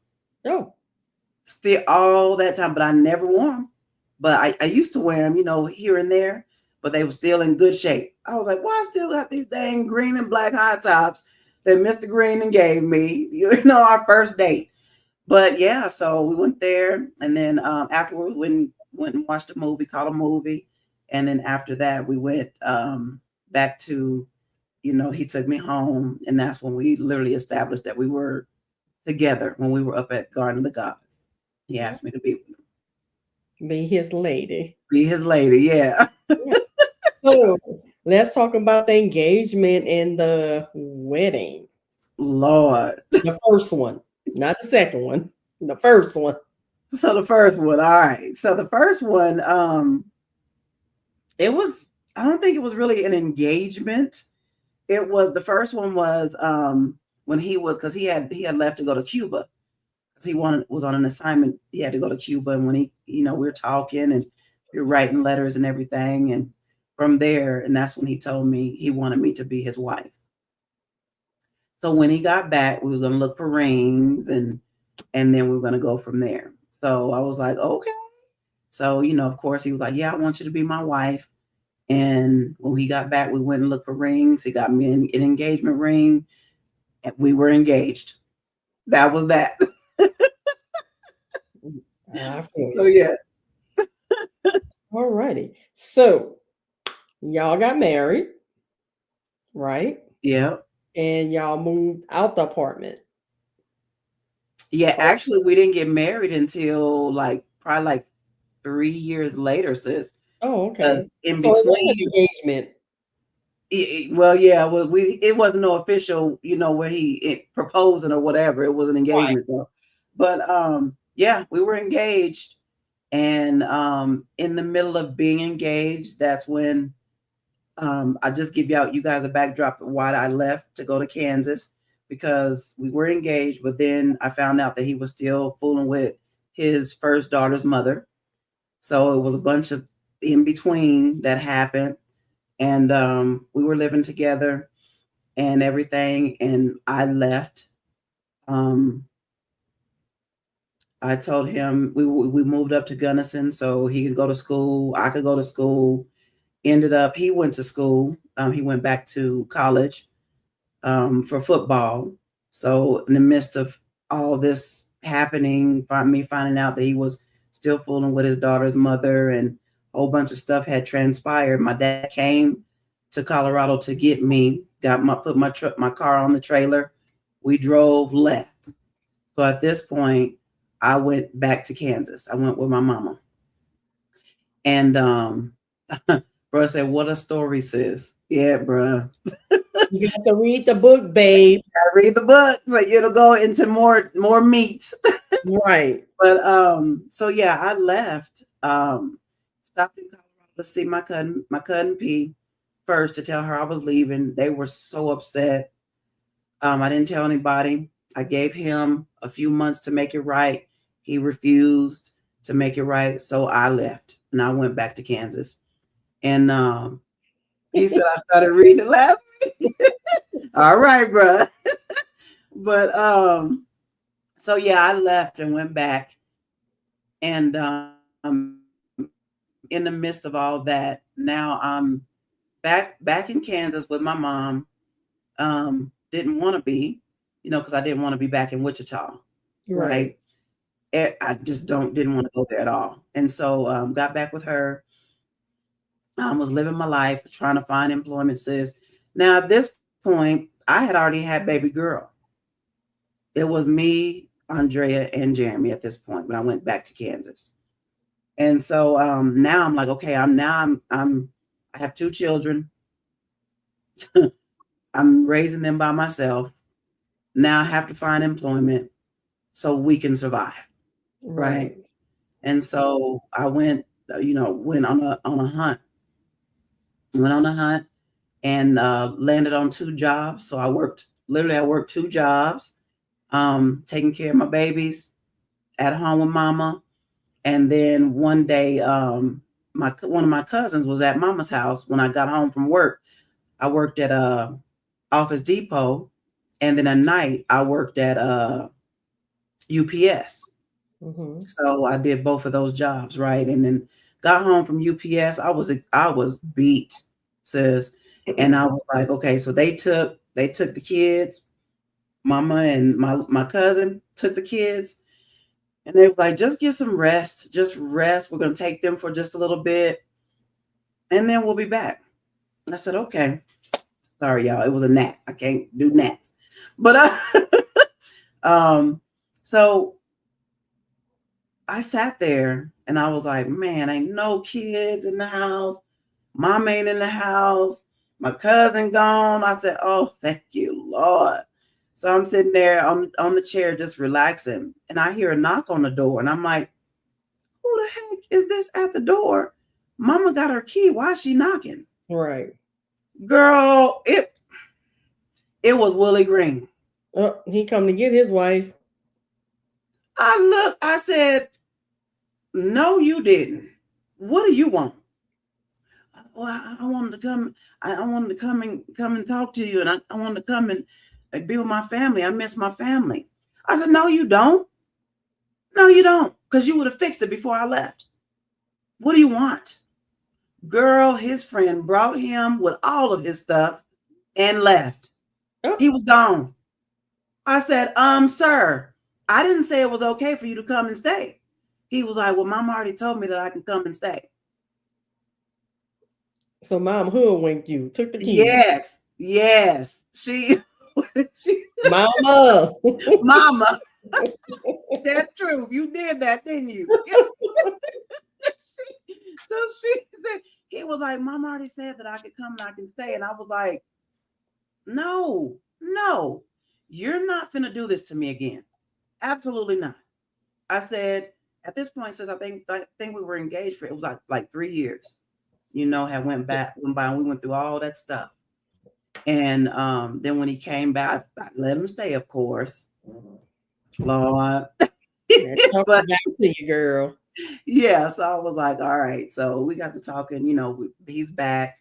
Oh. Still all that time, but I never wore them. But I used to wear them, here and there, but they were still in good shape. I was like, "Well, I still got these dang green and black high tops that Mr. Greene gave me, our first date." But yeah, so we went there, and then afterwards we went and watched a movie, called a movie. And then after that, we went back to, he took me home, and that's when we literally established that we were together when we were up at Garden of the Gods. He asked me to be with him. Be his lady. Be his lady, yeah. So let's talk about the engagement and the wedding. Lord. The first one, not the second one. The first one. So the first one, all right. So the first one, I don't think it was really an engagement. It was the first one was when because he had left to go to Cuba. Because he was on an assignment. He had to go to Cuba, and when we were talking and we were writing letters and everything, and from there, and that's when he told me he wanted me to be his wife. So when he got back, we was gonna look for rings, and then we were gonna go from there. So I was like, okay. So of course, he was like, "Yeah, I want you to be my wife." And when he got back, we went and looked for rings. He got me an engagement ring, and we were engaged. That was that. So yeah. All righty. So y'all got married, right? Yeah. And y'all moved out the apartment. Yeah, actually, we didn't get married until probably 3 years later, sis. Oh, okay. In So between it was an engagement. it wasn't no official, where he proposing or whatever. It was an engagement though. But yeah, we were engaged, and in the middle of being engaged, that's when I just give you guys a backdrop of why I left to go to Kansas, because we were engaged, but then I found out that he was still fooling with his first daughter's mother. So it was a bunch of in between that happened. And we were living together and everything. And I left. I told him we moved up to Gunnison so he could go to school. I could go to school. Ended up, he went to school. He went back to college for football. So in the midst of all this happening, me finding out that he was still fooling with his daughter's mother and a whole bunch of stuff had transpired, my dad came to Colorado to get me. Put my car on the trailer. We drove left. So at this point, I went back to Kansas. I went with my mama. And bro said, "What a story, sis." Yeah, bro. You got to read the book, babe. I read the book, so it'll go into more meat. Right. But so yeah, I left. Stopped in Colorado to see my cousin P first to tell her I was leaving. They were so upset. I didn't tell anybody. I gave him a few months to make it right. He refused to make it right, so I left and I went back to Kansas. And he said I started reading last week. All right, bro. But so yeah, I left and went back, and in the midst of all that, now I'm back in Kansas with my mom. Didn't want to be, because I didn't want to be back in Wichita, right? I just didn't want to go there at all, and so got back with her. I was living my life, trying to find employment, sis. Now at this point, I had already had baby girl. It was me, Andrea, and Jeremy at this point when I went back to Kansas. And so now I'm like, okay, I have 2 children. I'm raising them by myself. Now I have to find employment so we can survive. Right. And so I went on a hunt. Went on a hunt and landed on 2 jobs. So I worked 2 jobs, taking care of my babies at home with mama. And then one day, one of my cousins was at mama's house when I got home from work. I worked at Office Depot, and then at night I worked at UPS. Mm-hmm. So I did both of those jobs, right? And then got home from UPS. I was beat, sis, and I was like, okay. So they took the kids. Mama and my cousin took the kids. And they were like, just get some rest. Just rest. We're going to take them for just a little bit. And then we'll be back. I said, okay. Sorry, y'all. It was a gnat. I can't do gnats. But so I sat there and I was like, man, ain't no kids in the house. Mom ain't in the house. My cousin gone. I said, oh, thank you, Lord. So I'm sitting there on the chair just relaxing, and I hear a knock on the door, and I'm like, who the heck is this at the door? Mama got her key. Why is she knocking? Right. Girl, it was Willie Greene. Oh, he come to get his wife. I said, no, you didn't. What do you want? Well, I wanted to come. I wanted to come and talk to you, and I wanted to come and be with my family. I miss my family. I said, no, you don't. No, you don't. Because you would have fixed it before I left. What do you want? Girl, his friend brought him with all of his stuff and left. Oh. He was gone. I said, sir, I didn't say it was okay for you to come and stay. He was like, well, Mama already told me that I can come and stay. So Mom hoodwinked you, took the key. Yes. She Mama. That's true. You did that, didn't you? So she said, he was like, Mom already said that I could come and I can stay. And I was like, no, you're not finna do this to me again. Absolutely not. I said, at this point, since I think we were engaged for, it was like 3 years, had went by, and we went through all that stuff. And then when he came back, I let him stay, of course. Lord. Talk back to you, girl. Yeah, so I was like, all right. So we got to talking, he's back.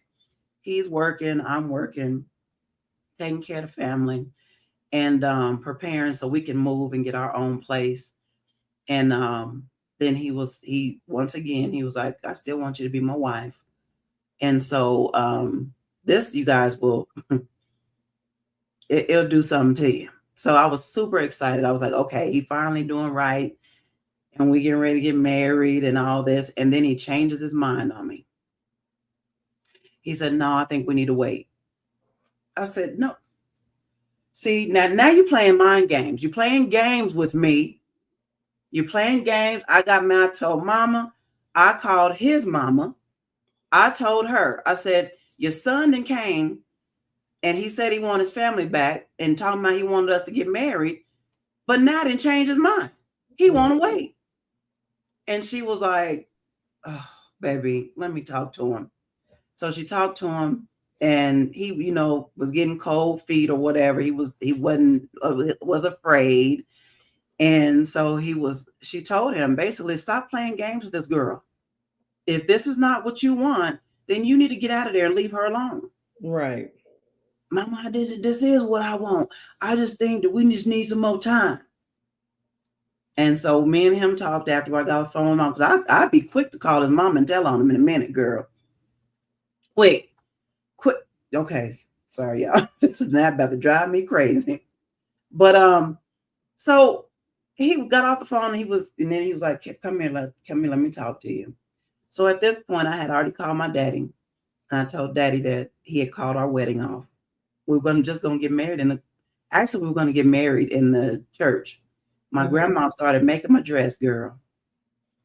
He's working. I'm working, taking care of the family and preparing so we can move and get our own place. And then he once again, he was like, I still want you to be my wife. And so this, you guys will, it'll do something to you. So I was super excited. I was like, okay, he finally doing right. And we getting ready to get married and all this. And then he changes his mind on me. He said, no, I think we need to wait. I said, no. See, now you're playing mind games. You're playing games with me. You're playing games. I got mad. I told mama. I called his mama. I told her. I said, your son then came and he said he wanted his family back and talking about he wanted us to get married. But now didn't change his mind. He want to wait. And she was like, oh, baby, let me talk to him. So she talked to him. And he, was getting cold feet or whatever. He was afraid. And so she told him basically, stop playing games with this girl. If this is not what you want, then you need to get out of there and leave her alone. Right. Mama, this is what I want. I just think that we just need some more time. And so me and him talked after I got the phone on, because I'd be quick to call his mom and tell on him in a minute, girl. Quick. Okay, sorry, y'all. This is not about to drive me crazy. But so he got off the phone. And then he was like, "Come here, let me talk to you." So at this point, I had already called my daddy, and I told Daddy that he had called our wedding off. We were just gonna get married we were gonna get married in the church. My grandma started making my dress, girl.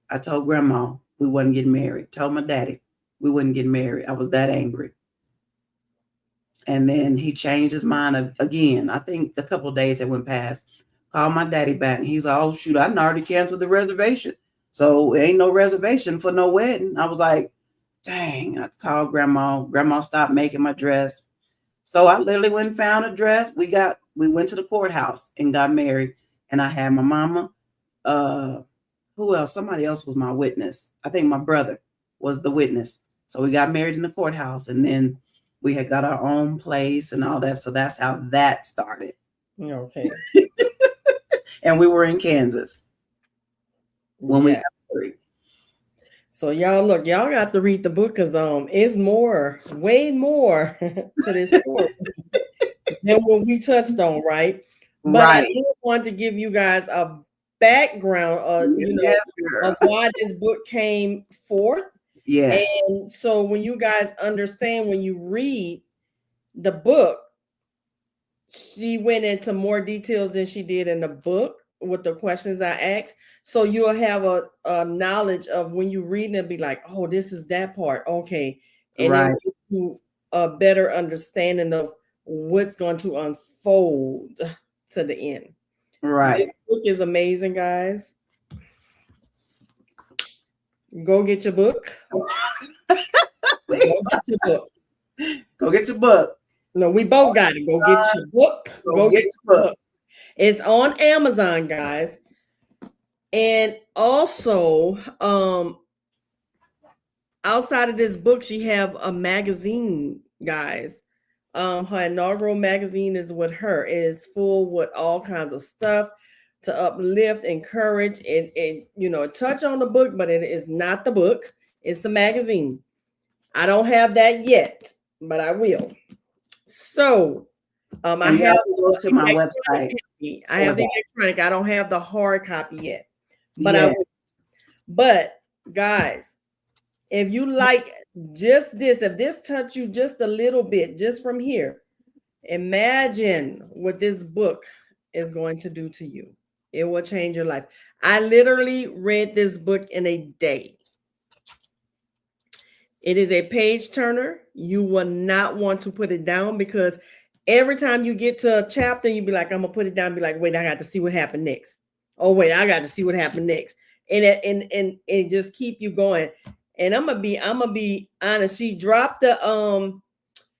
I told Grandma we wasn't getting married. Told my daddy we wouldn't get married. I was that angry. And then he changed his mind again. I think a couple of days that went past. Called my daddy back. And he was like, oh, shoot, I already canceled the reservation. So ain't no reservation for no wedding. I was like, dang. I called Grandma. Grandma stopped making my dress. So I literally went and found a dress. We went to the courthouse and got married. And I had my mama. Who else? Somebody else was my witness. I think my brother was the witness. So we got married in the courthouse. And then we had got our own place and all that. So that's how that started. Okay. And we were in Kansas when we got married. So y'all got to read the book, because it's way more to this story than what we touched on, right? But I do want to give you guys a background of why this book came forth. Yes. And so when you guys understand, when you read the book, she went into more details than she did in the book with the questions I asked. So you'll have a knowledge of when you read it, be like, oh, this is that part. Okay. And then you a better understanding of what's going to unfold to the end. Right. This book is amazing, guys. Go get your book. Go get your book. No, we both got it. Go get your book. Go get your book. It's on Amazon, guys. And also, outside of this book, she have a magazine, guys. Her inaugural magazine is with her. It is full with all kinds of stuff to uplift, encourage, and touch on the book, but it is not the book. It's a magazine. I don't have that yet, but I will. So I have to go to my website. I have the electronic. I don't have the hard copy yet, but I will. But guys, if you like just this, if this touched you just a little bit, just from here, imagine what this book is going to do to you. It will change your life. I literally read this book in a day. It is a page turner. You will not want to put it down, because every time you get to a chapter, you be like, I'm gonna put it down. Be like, wait, I got to see what happened next. Oh, wait, I got to see what happened next. And just keep you going. And I'm gonna be honest. She dropped the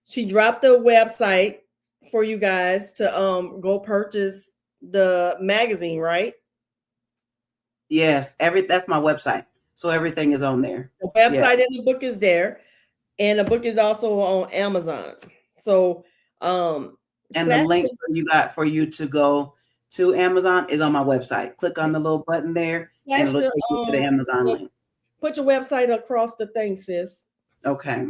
website for you guys to go purchase the magazine, right? Yes, that's my website. So everything is on there. The website and the book is there. And the book is also on Amazon. So and the link you got for you to go to Amazon is on my website. Click on the little button there, and it'll take you to the Amazon link. Put your website across the thing, sis. Okay.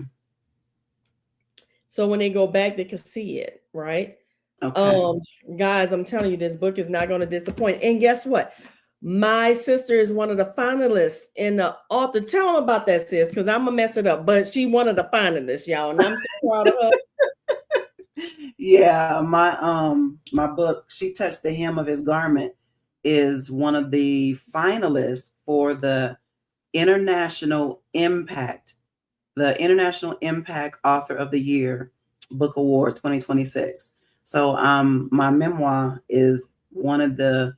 So when they go back, they can see it, right? Okay. Guys, I'm telling you, this book is not going to disappoint. And guess what? My sister is one of the finalists in the author. Tell them about that, sis, because I'm gonna mess it up. But she one of the finalists, y'all, and I'm so proud of her. Yeah, my book, She Touched the Hem of His Garment, is one of the finalists for the International Impact Author of the Year Book Award 2026. So my memoir is a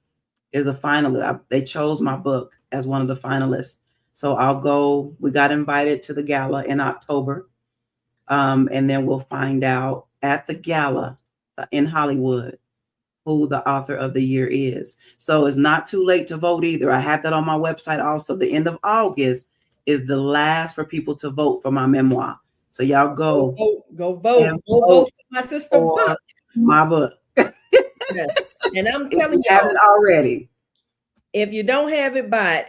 finalist. They chose my book as one of the finalists. So we got invited to the gala in October. And then we'll find out at the gala in Hollywood who the author of the year is. So it's not too late to vote either. I have that on my website also. The end of August is the last for people to vote for my memoir. So y'all go vote. Go vote for my sister book. My book. Yes. And I'm telling you, have it already. If you don't have it, buy it.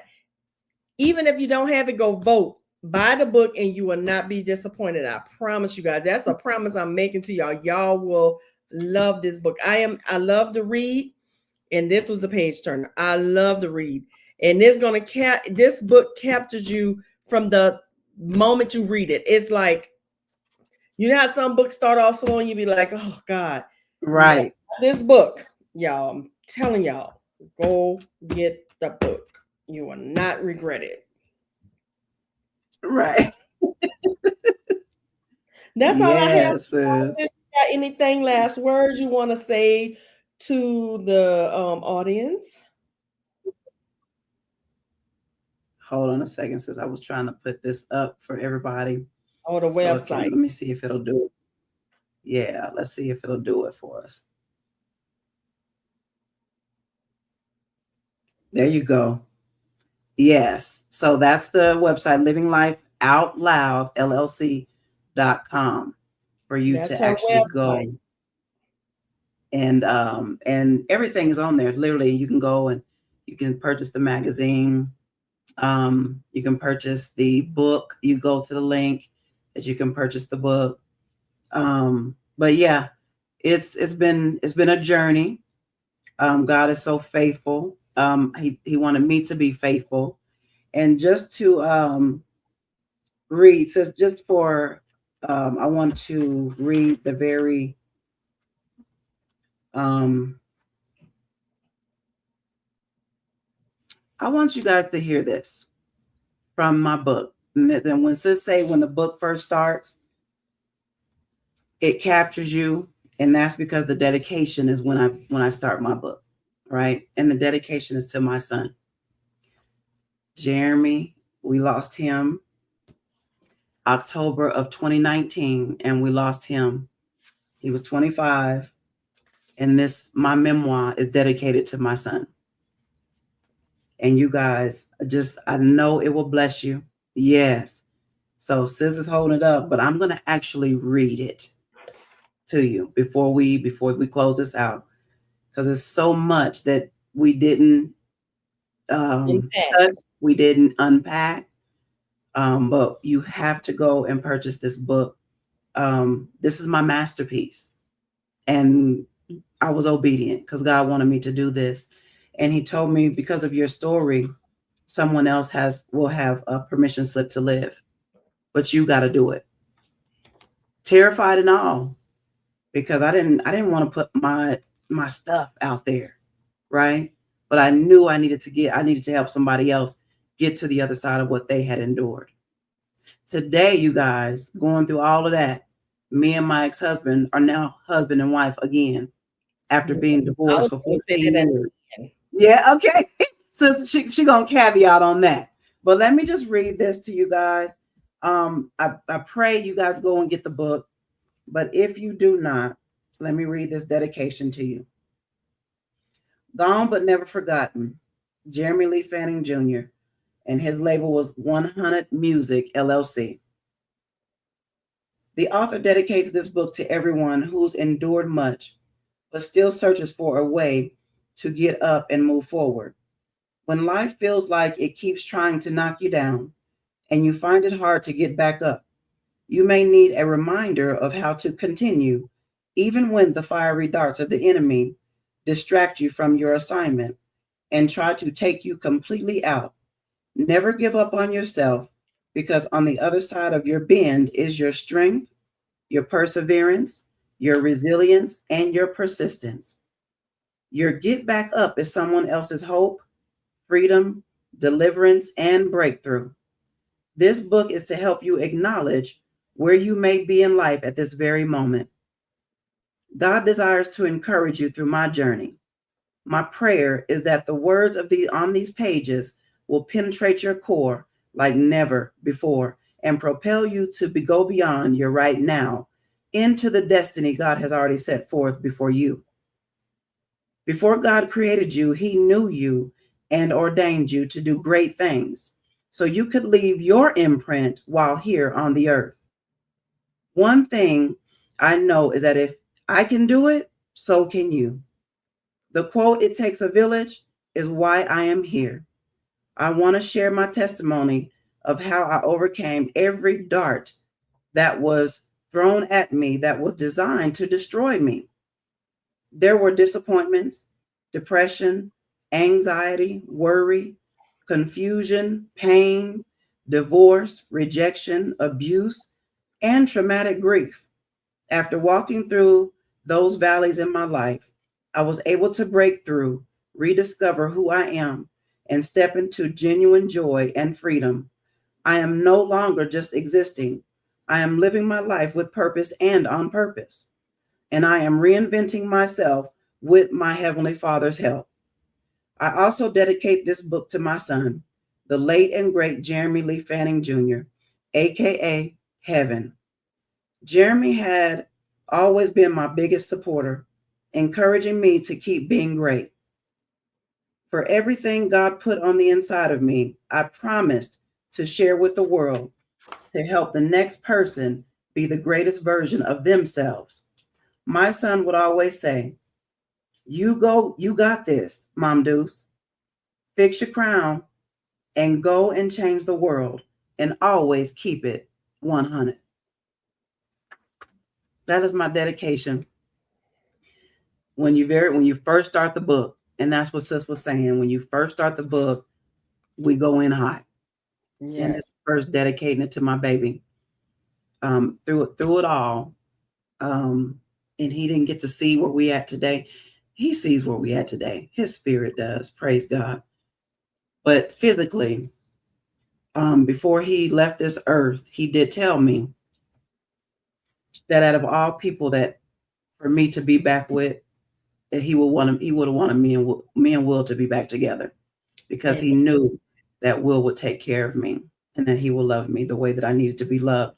Even if you don't have it, go vote. Buy the book and you will not be disappointed. I promise you guys. That's a promise I'm making to y'all. Y'all will love this book. I love to read, and this was a page turner. I love to read. And this book captures you from the moment you read it. It's like, you know how some books start off slow and you be like, oh God. Right. This book, y'all, I'm telling y'all, go get the book. You will not regret it. Right. That's all I have. Sis. Got anything last words you want to say to the audience? Hold on a second, sis. I was trying to put this up for everybody. Oh, the website. Let me see if it'll do it. Yeah, let's see if it'll do it for us. There you go. Yes. So that's the website, livinglifeoutloudllc.com, for you to actually go. And everything is on there. Literally, you can go and you can purchase the magazine. You can purchase the book. You go to the link that you can purchase the book. But yeah, it's been a journey. God is so faithful. He wanted me to be faithful, and just to read, says just for I want to read the very I want you guys to hear this from my book. And then when sis say when the book first starts, it captures you, and that's because the dedication is when I start my book, right? And the dedication is to my son, Jeremy. We lost him October of 2019, and we lost him. He was 25, and my memoir is dedicated to my son. And you guys, I know it will bless you. Yes. So sis is holding it up, but I'm going to actually read it to you before we close this out, because it's so much that we didn't touch, we didn't unpack. But you have to go and purchase this book. This is my masterpiece, and I was obedient because God wanted me to do this. And he told me, because of your story, someone else will have a permission slip to live, but you got to do it. Terrified and all, because I didn't want to put my stuff out there, right? But I knew I needed to help somebody else get to the other side of what they had endured. Today, you guys, going through all of that, me and my ex-husband are now husband and wife again after being divorced for 14 years. Yeah, okay. So she gonna caveat on that. But let me just read this to you guys. I pray you guys go and get the book. But if you do not, let me read this dedication to you. Gone but never forgotten, Jeremy Lee Fanning Jr., and his label was 100 Music, LLC. The author dedicates this book to everyone who's endured much, but still searches for a way to get up and move forward. When life feels like it keeps trying to knock you down and you find it hard to get back up, you may need a reminder of how to continue, even when the fiery darts of the enemy distract you from your assignment and try to take you completely out. Never give up on yourself, because on the other side of your bend is your strength, your perseverance, your resilience, and your persistence. Your get back up is someone else's hope, freedom, deliverance, and breakthrough. This book is to help you acknowledge where you may be in life at this very moment. God desires to encourage you through my journey. My prayer is that the words on these pages will penetrate your core like never before and propel you to go beyond your right now into the destiny God has already set forth before you. Before God created you, he knew you and ordained you to do great things so you could leave your imprint while here on the earth. One thing I know is that if I can do it, so can you. The quote, "It takes a village," is why I am here. I want to share my testimony of how I overcame every dart that was thrown at me that was designed to destroy me. There were disappointments, depression, anxiety, worry, confusion, pain, divorce, rejection, abuse, and traumatic grief. After walking through those valleys in my life, I was able to break through, rediscover who I am, and step into genuine joy and freedom. I am no longer just existing. I am living my life with purpose and on purpose. And I am reinventing myself with my Heavenly Father's help. I also dedicate this book to my son, the late and great Jeremy Lee Fanning Jr., aka Heaven. Jeremy had always been my biggest supporter, encouraging me to keep being great. For everything God put on the inside of me, I promised to share with the world to help the next person be the greatest version of themselves. My son would always say, you got this, Mom Deuce. Fix your crown and go and change the world, and always keep it 100. That is my dedication. When you first start the book, and that's what Sis was saying, when you first start the book, we go in hot. Yes. And it's first dedicating it to my baby. Through it all. And he didn't get to see where we at today. He sees where we at today. His spirit does. Praise God. But physically, before he left this earth, he did tell me that out of all people that for me to be back with, that he would have wanted me and Will to be back together, because he knew that Will would take care of me and that he will love me the way that I needed to be loved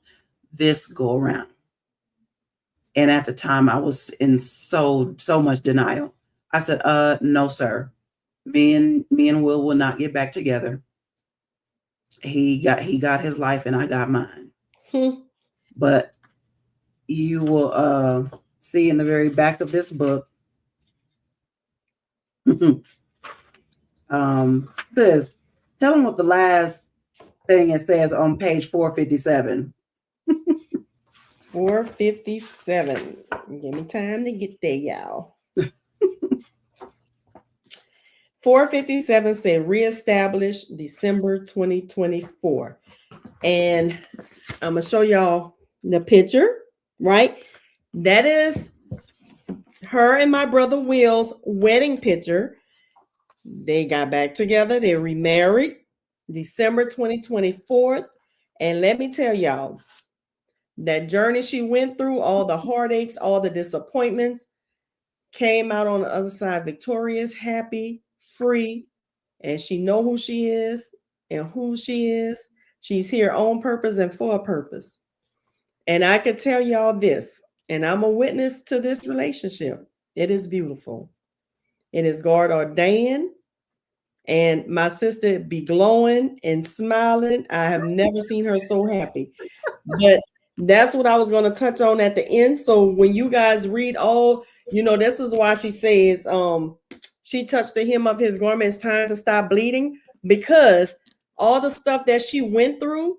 this go around. And at the time, I was in so much denial. I said, no, sir. Me and Will not get back together. He got his life and I got mine. But you will see in the very back of this book, says, tell them what the last thing it says on page 457. 457. Give me time to get there, y'all. 457 said reestablish December 2024. And I'm going to show y'all the picture, right? That is her and my brother Will's wedding picture. They got back together. They remarried December 2024. And let me tell y'all, that journey she went through, all the heartaches, all the disappointments, came out on the other side victorious, happy, free, and she know who she is and who she is. She's here on purpose and for a purpose. And I could tell y'all this, and I'm a witness to this relationship. It is beautiful. It is God ordained. And my sister be glowing and smiling. I have never seen her so happy. But that's what I was going to touch on at the end. So when you guys read all, this is why she says, she touched the hem of his garment, it's time to stop bleeding, because all the stuff that she went through,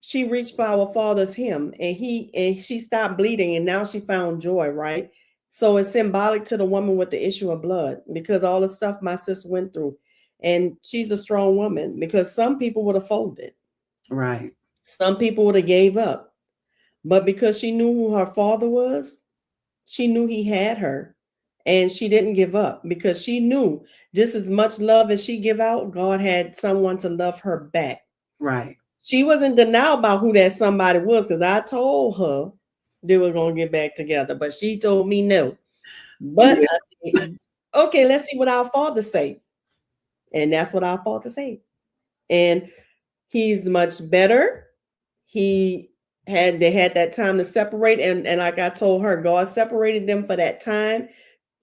she reached for our Father's hem, and she stopped bleeding, and now she found joy, right? So it's symbolic to the woman with the issue of blood, because all the stuff my sister went through, and she's a strong woman, because some people would have folded, Right. some people would have gave up, but because she knew who her father was, she knew he had her, and she didn't give up, because she knew just as much love as she give out, God had someone to love her back. Right. She was in denial about who that somebody was, because I told her they were going to get back together, but she told me no. But Yeah. I said, okay, let's see what our Father say. And that's what our Father said. And he's much better. They had that time to separate. And like I told her, God separated them for that time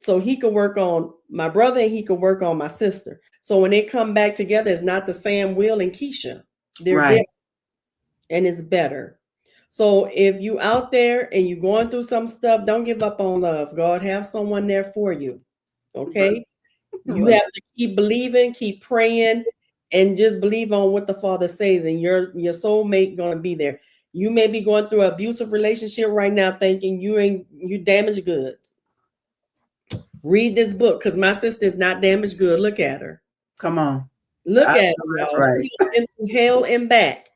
so he could work on my brother and he could work on my sister. So when they come back together, it's not the same Will and Keisha. They're Right. different, and it's better. So if you out there and you're going through some stuff, don't give up on love. God has someone there for you. Okay. You have to keep believing, keep praying, and just believe on what the Father says, and your soulmate gonna be there. You may be going through an abusive relationship right now, thinking you damaged goods. Read this book, because my sister is not damaged good. Look at her. Come on. Look at her. That's Y'all. right. She's been through hell and back.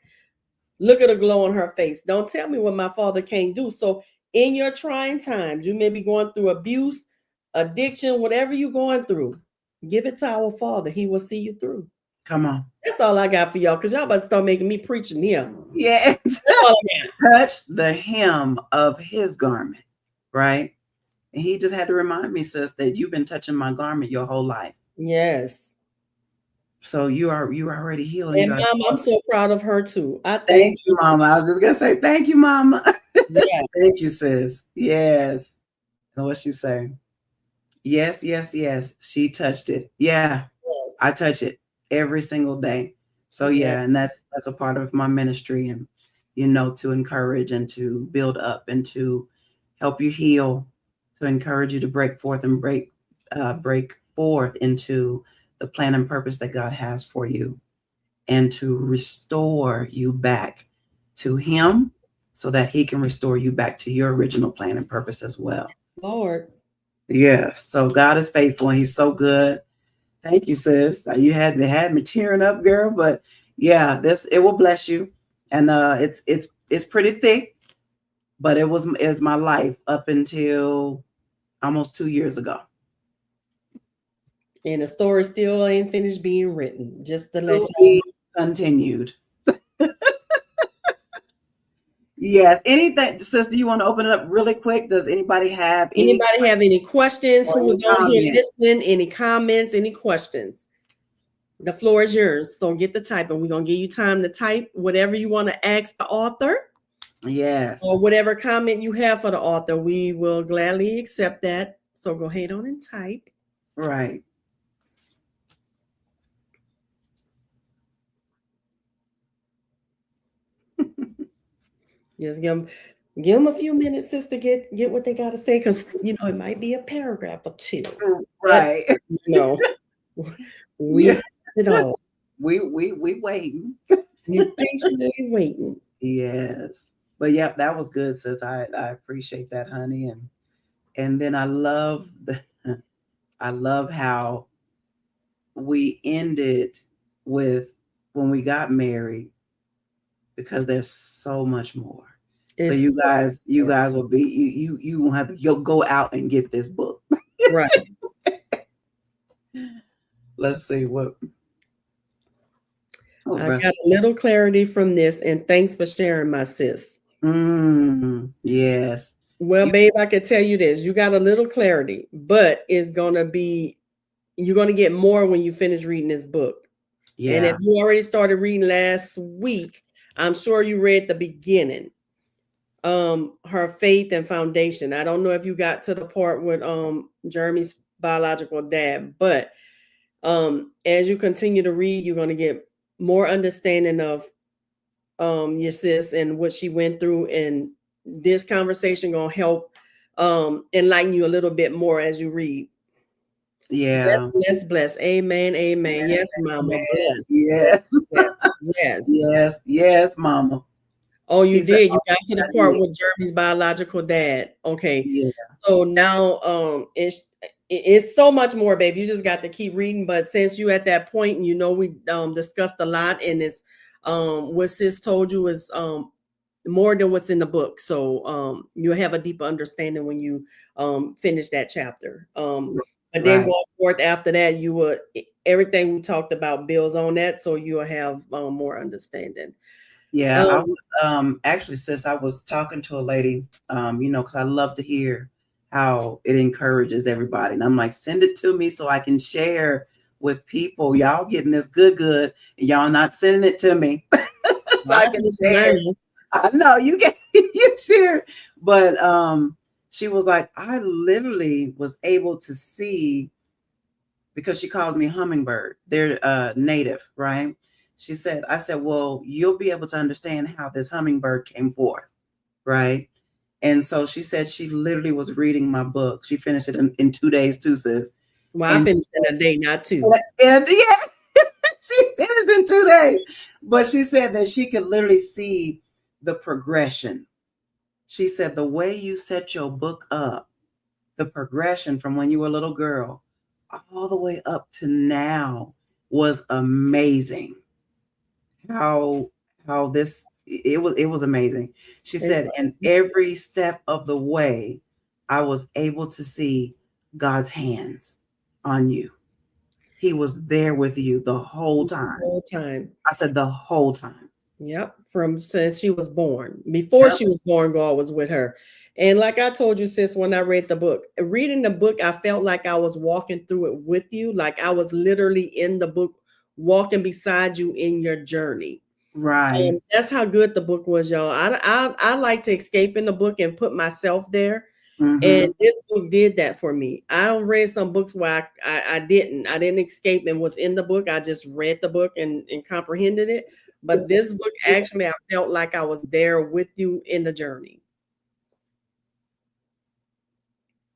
Look at the glow on her face. Don't tell me what my Father can't do. So in your trying times, you may be going through abuse, addiction, whatever you're going through, give it to our Father. He will see you through. Come on. That's all I got for y'all, because y'all about to start making me preaching here. Yeah. That's all I got. Touch the hem of his garment, right? And he just had to remind me, sis, that you've been touching my garment your whole life. Yes. So you are already healed. And Mom, I'm so proud of her too. I Thank you, Mama. I was just gonna say thank you, Mama. Yeah. Thank you, sis. Yes. And what she say? Yes, yes, yes. She touched it. Yeah, Yes. I touch it every single day. So yeah, and that's a part of my ministry, and to encourage and to build up and to help you heal, to encourage you to break forth and break forth into the plan and purpose that God has for you, and to restore you back to him so that he can restore you back to your original plan and purpose as well. Lord. Yeah. So God is faithful and he's so good. Thank you, sis. You had me tearing up, girl, but yeah, it will bless you. And it's pretty thick, but it's my life up until almost 2 years ago. And the story still ain't finished being written. Just to let you know. Continued. Yes. Anything, sister, you want to open it up really quick? Does anybody have any questions? Who was on here comments? listening? Any comments? Any questions? The floor is yours. So get the typing. We're gonna give you time to type whatever you want to ask the author. Yes. Or whatever comment you have for the author. We will gladly accept that. So go ahead on and type. Right. Just give them a few minutes, sis, to get what they got to say, because it might be a paragraph or two. Right. We Yeah. it all. We waiting. You're patiently waiting. Yes. But yeah, that was good, sis. I appreciate that, honey. And then I love how we ended with when we got married, because there's so much more. So you guys will be you won't have to go out and get this book. Right. Let's see what. I got a little clarity from this, and thanks for sharing, my sis. Yes. Well, babe, I can tell you this. You got a little clarity, but you're going to get more when you finish reading this book. Yeah. And if you already started reading last week, I'm sure you read the beginning. Her faith and foundation. I don't know if you got to the part with Jeremy's biological dad, but as you continue to read, you're going to get more understanding of your sis and what she went through, and this conversation gonna help enlighten you a little bit more as you read. Yeah. Let's bless. Amen. Amen. Yes, Mama. Bless. Yes. Yes. Yes. Yes. Yes, Mama. Oh, you He said, did. You "Oh, got to the I part did." with Jeremy's biological dad. Okay. Yeah. So now it's so much more, baby. You just got to keep reading. But since you at that point, and you know we discussed a lot, and it's what sis told you is more than what's in the book. So you'll have a deeper understanding when you finish that chapter. But then going forth after that, you will everything we talked about builds on that, so you'll have more understanding. Yeah, I was actually, sis, I was talking to a lady, because I love to hear how it encourages everybody. And I'm like, send it to me so I can share with people. Y'all getting this good, and y'all not sending it to me. So I can share. I know you get you share. But she was like, I literally was able to see, because she calls me hummingbird. They're native, right? I said, well, you'll be able to understand how this hummingbird came forth, right? And so she said she literally was reading my book. She finished it in 2 days too, sis. Well, I finished in a day, not two. And yeah, she finished in 2 days. But she said that she could literally see the progression. She said the way you set your book up, the progression from when you were a little girl all the way up to now was amazing. How this it was amazing. She said, and every step of the way, I was able to see God's hands on you. He was there with you the whole time. The whole time. I said the whole time. Yep. From since she was born. Before she was born, God was with her. And like I told you, sis, when I read the book, reading the book, I felt like I was walking through it with you. Like I was literally in the book, walking beside you in your journey. Right. And that's how good the book was, y'all. I like to escape in the book and put myself there. Mm-hmm. And this book did that for me. I don't read some books where I didn't escape and was in the book. I just read the book and comprehended it. But this book, actually, I felt like I was there with you in the journey.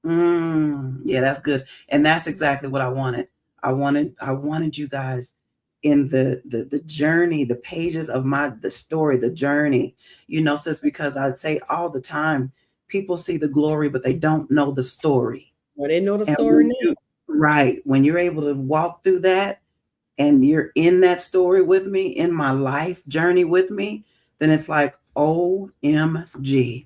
Yeah, that's good. And that's exactly what I wanted. I wanted you guys in the journey, the pages of the story, the journey, sis, because I say all the time, people see the glory, but they don't know the story. Well, they know the story now. Right. When you're able to walk through that and you're in that story with me, in my life journey with me, then it's like, OMG.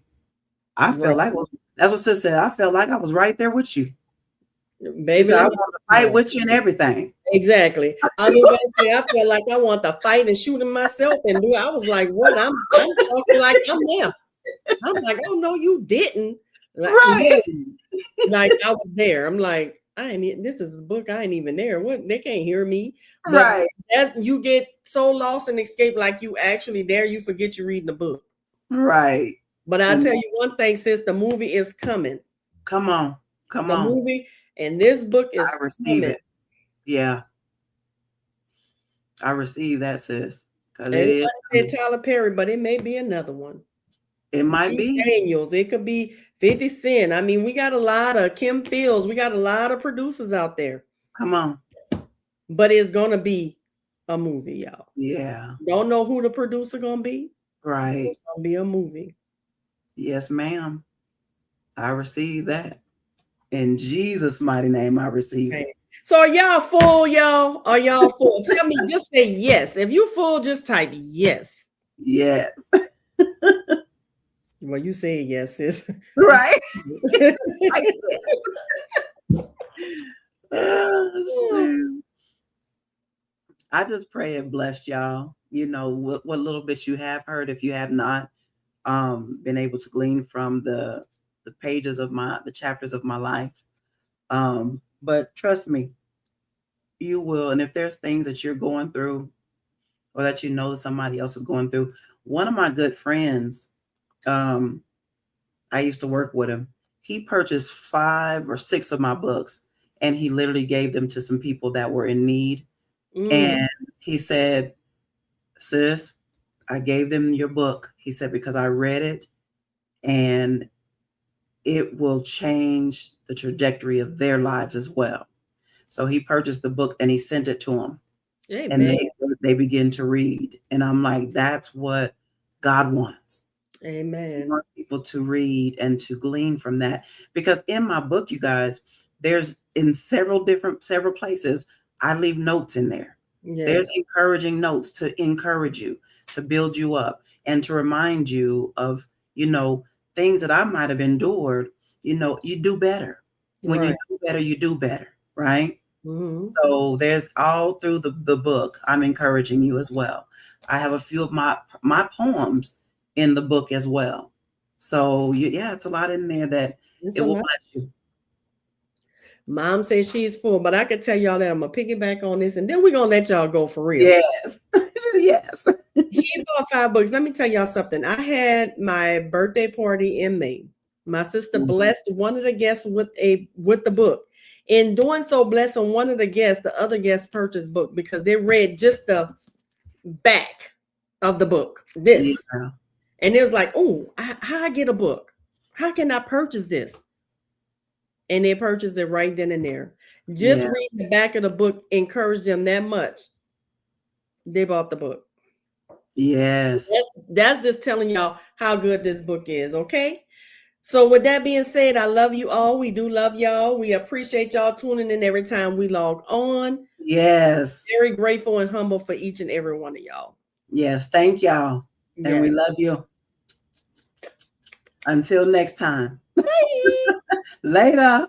I felt like that's what sis said. I felt like I was right there with you. Baby, said, I want to fight with you and everything. Exactly. I was going to say, I feel like I want to fight and shooting myself and do. I was like, what? I'm talking like I'm there. I'm like, oh no, you didn't. Like, right. Like I was there. I'm like, this is a book. I ain't even there. What? They can't hear me. But right. That you get so lost and escape, like you actually there. You forget you're reading the book. Right. But I'll tell you one thing, since the movie is coming. Come on. The movie and this book is I receive it. Yeah. I receive that, sis. Because it is. Said Tyler Perry, but it may be another one. It might be Daniels. It could be 50 Cent. I mean, we got a lot of Kim Fields. We got a lot of producers out there. Come on. But it's going to be a movie, y'all. Yeah. Don't know who the producer going to be. Right. It's going to be a movie. Yes, ma'am. I receive that. In Jesus' mighty name, I receive it. So are y'all full, y'all? Are y'all full? Tell me, just say yes. If you full, just type yes. Yes. Well, you say yes, sis. Right. I just pray and bless y'all. What little bit you have heard, if you have not been able to glean from the pages of the chapters of my life. But trust me, you will. And if there's things that you're going through or that that somebody else is going through, one of my good friends, I used to work with him. He purchased 5 or 6 of my books and he literally gave them to some people that were in need. And he said, sis, I gave them your book. He said, because I read it and it will change the trajectory of their lives as well. So he purchased the book and he sent it to them. Amen. And they begin to read. And I'm like, that's what God wants. Amen. He wants people to read and to glean from that. Because in my book, you guys, there's in several places, I leave notes in there. Yes. There's encouraging notes to encourage you, to build you up, and to remind you of, things that I might have endured. You do better. When you do better, you do better, right? Mm-hmm. So there's all through the book, I'm encouraging you as well. I have a few of my poems in the book as well. So it's a lot in there that it will bless you. Mom says she's full, but I can tell y'all that I'm gonna piggyback on this, and then we're gonna let y'all go for real. Yes. Yes. He bought 5 books. Let me tell y'all something. I had my birthday party in May. My sister blessed one of the guests with the book. In doing so, blessing one of the guests, the other guests purchased book because they read just the back of the book. This. Yeah. And it was like, oh, how I get a book? How can I purchase this? And they purchased it right then and there. Just reading the back of the book encouraged them that much. They bought the book. Yes. That's just telling y'all how good this book is, okay? So with that being said, I love you all. We do love y'all. We appreciate y'all tuning in every time we log on. Yes. Very grateful and humble for each and every one of y'all. Yes. Thank y'all. Yes. And we love you. Until next time. Bye. Later.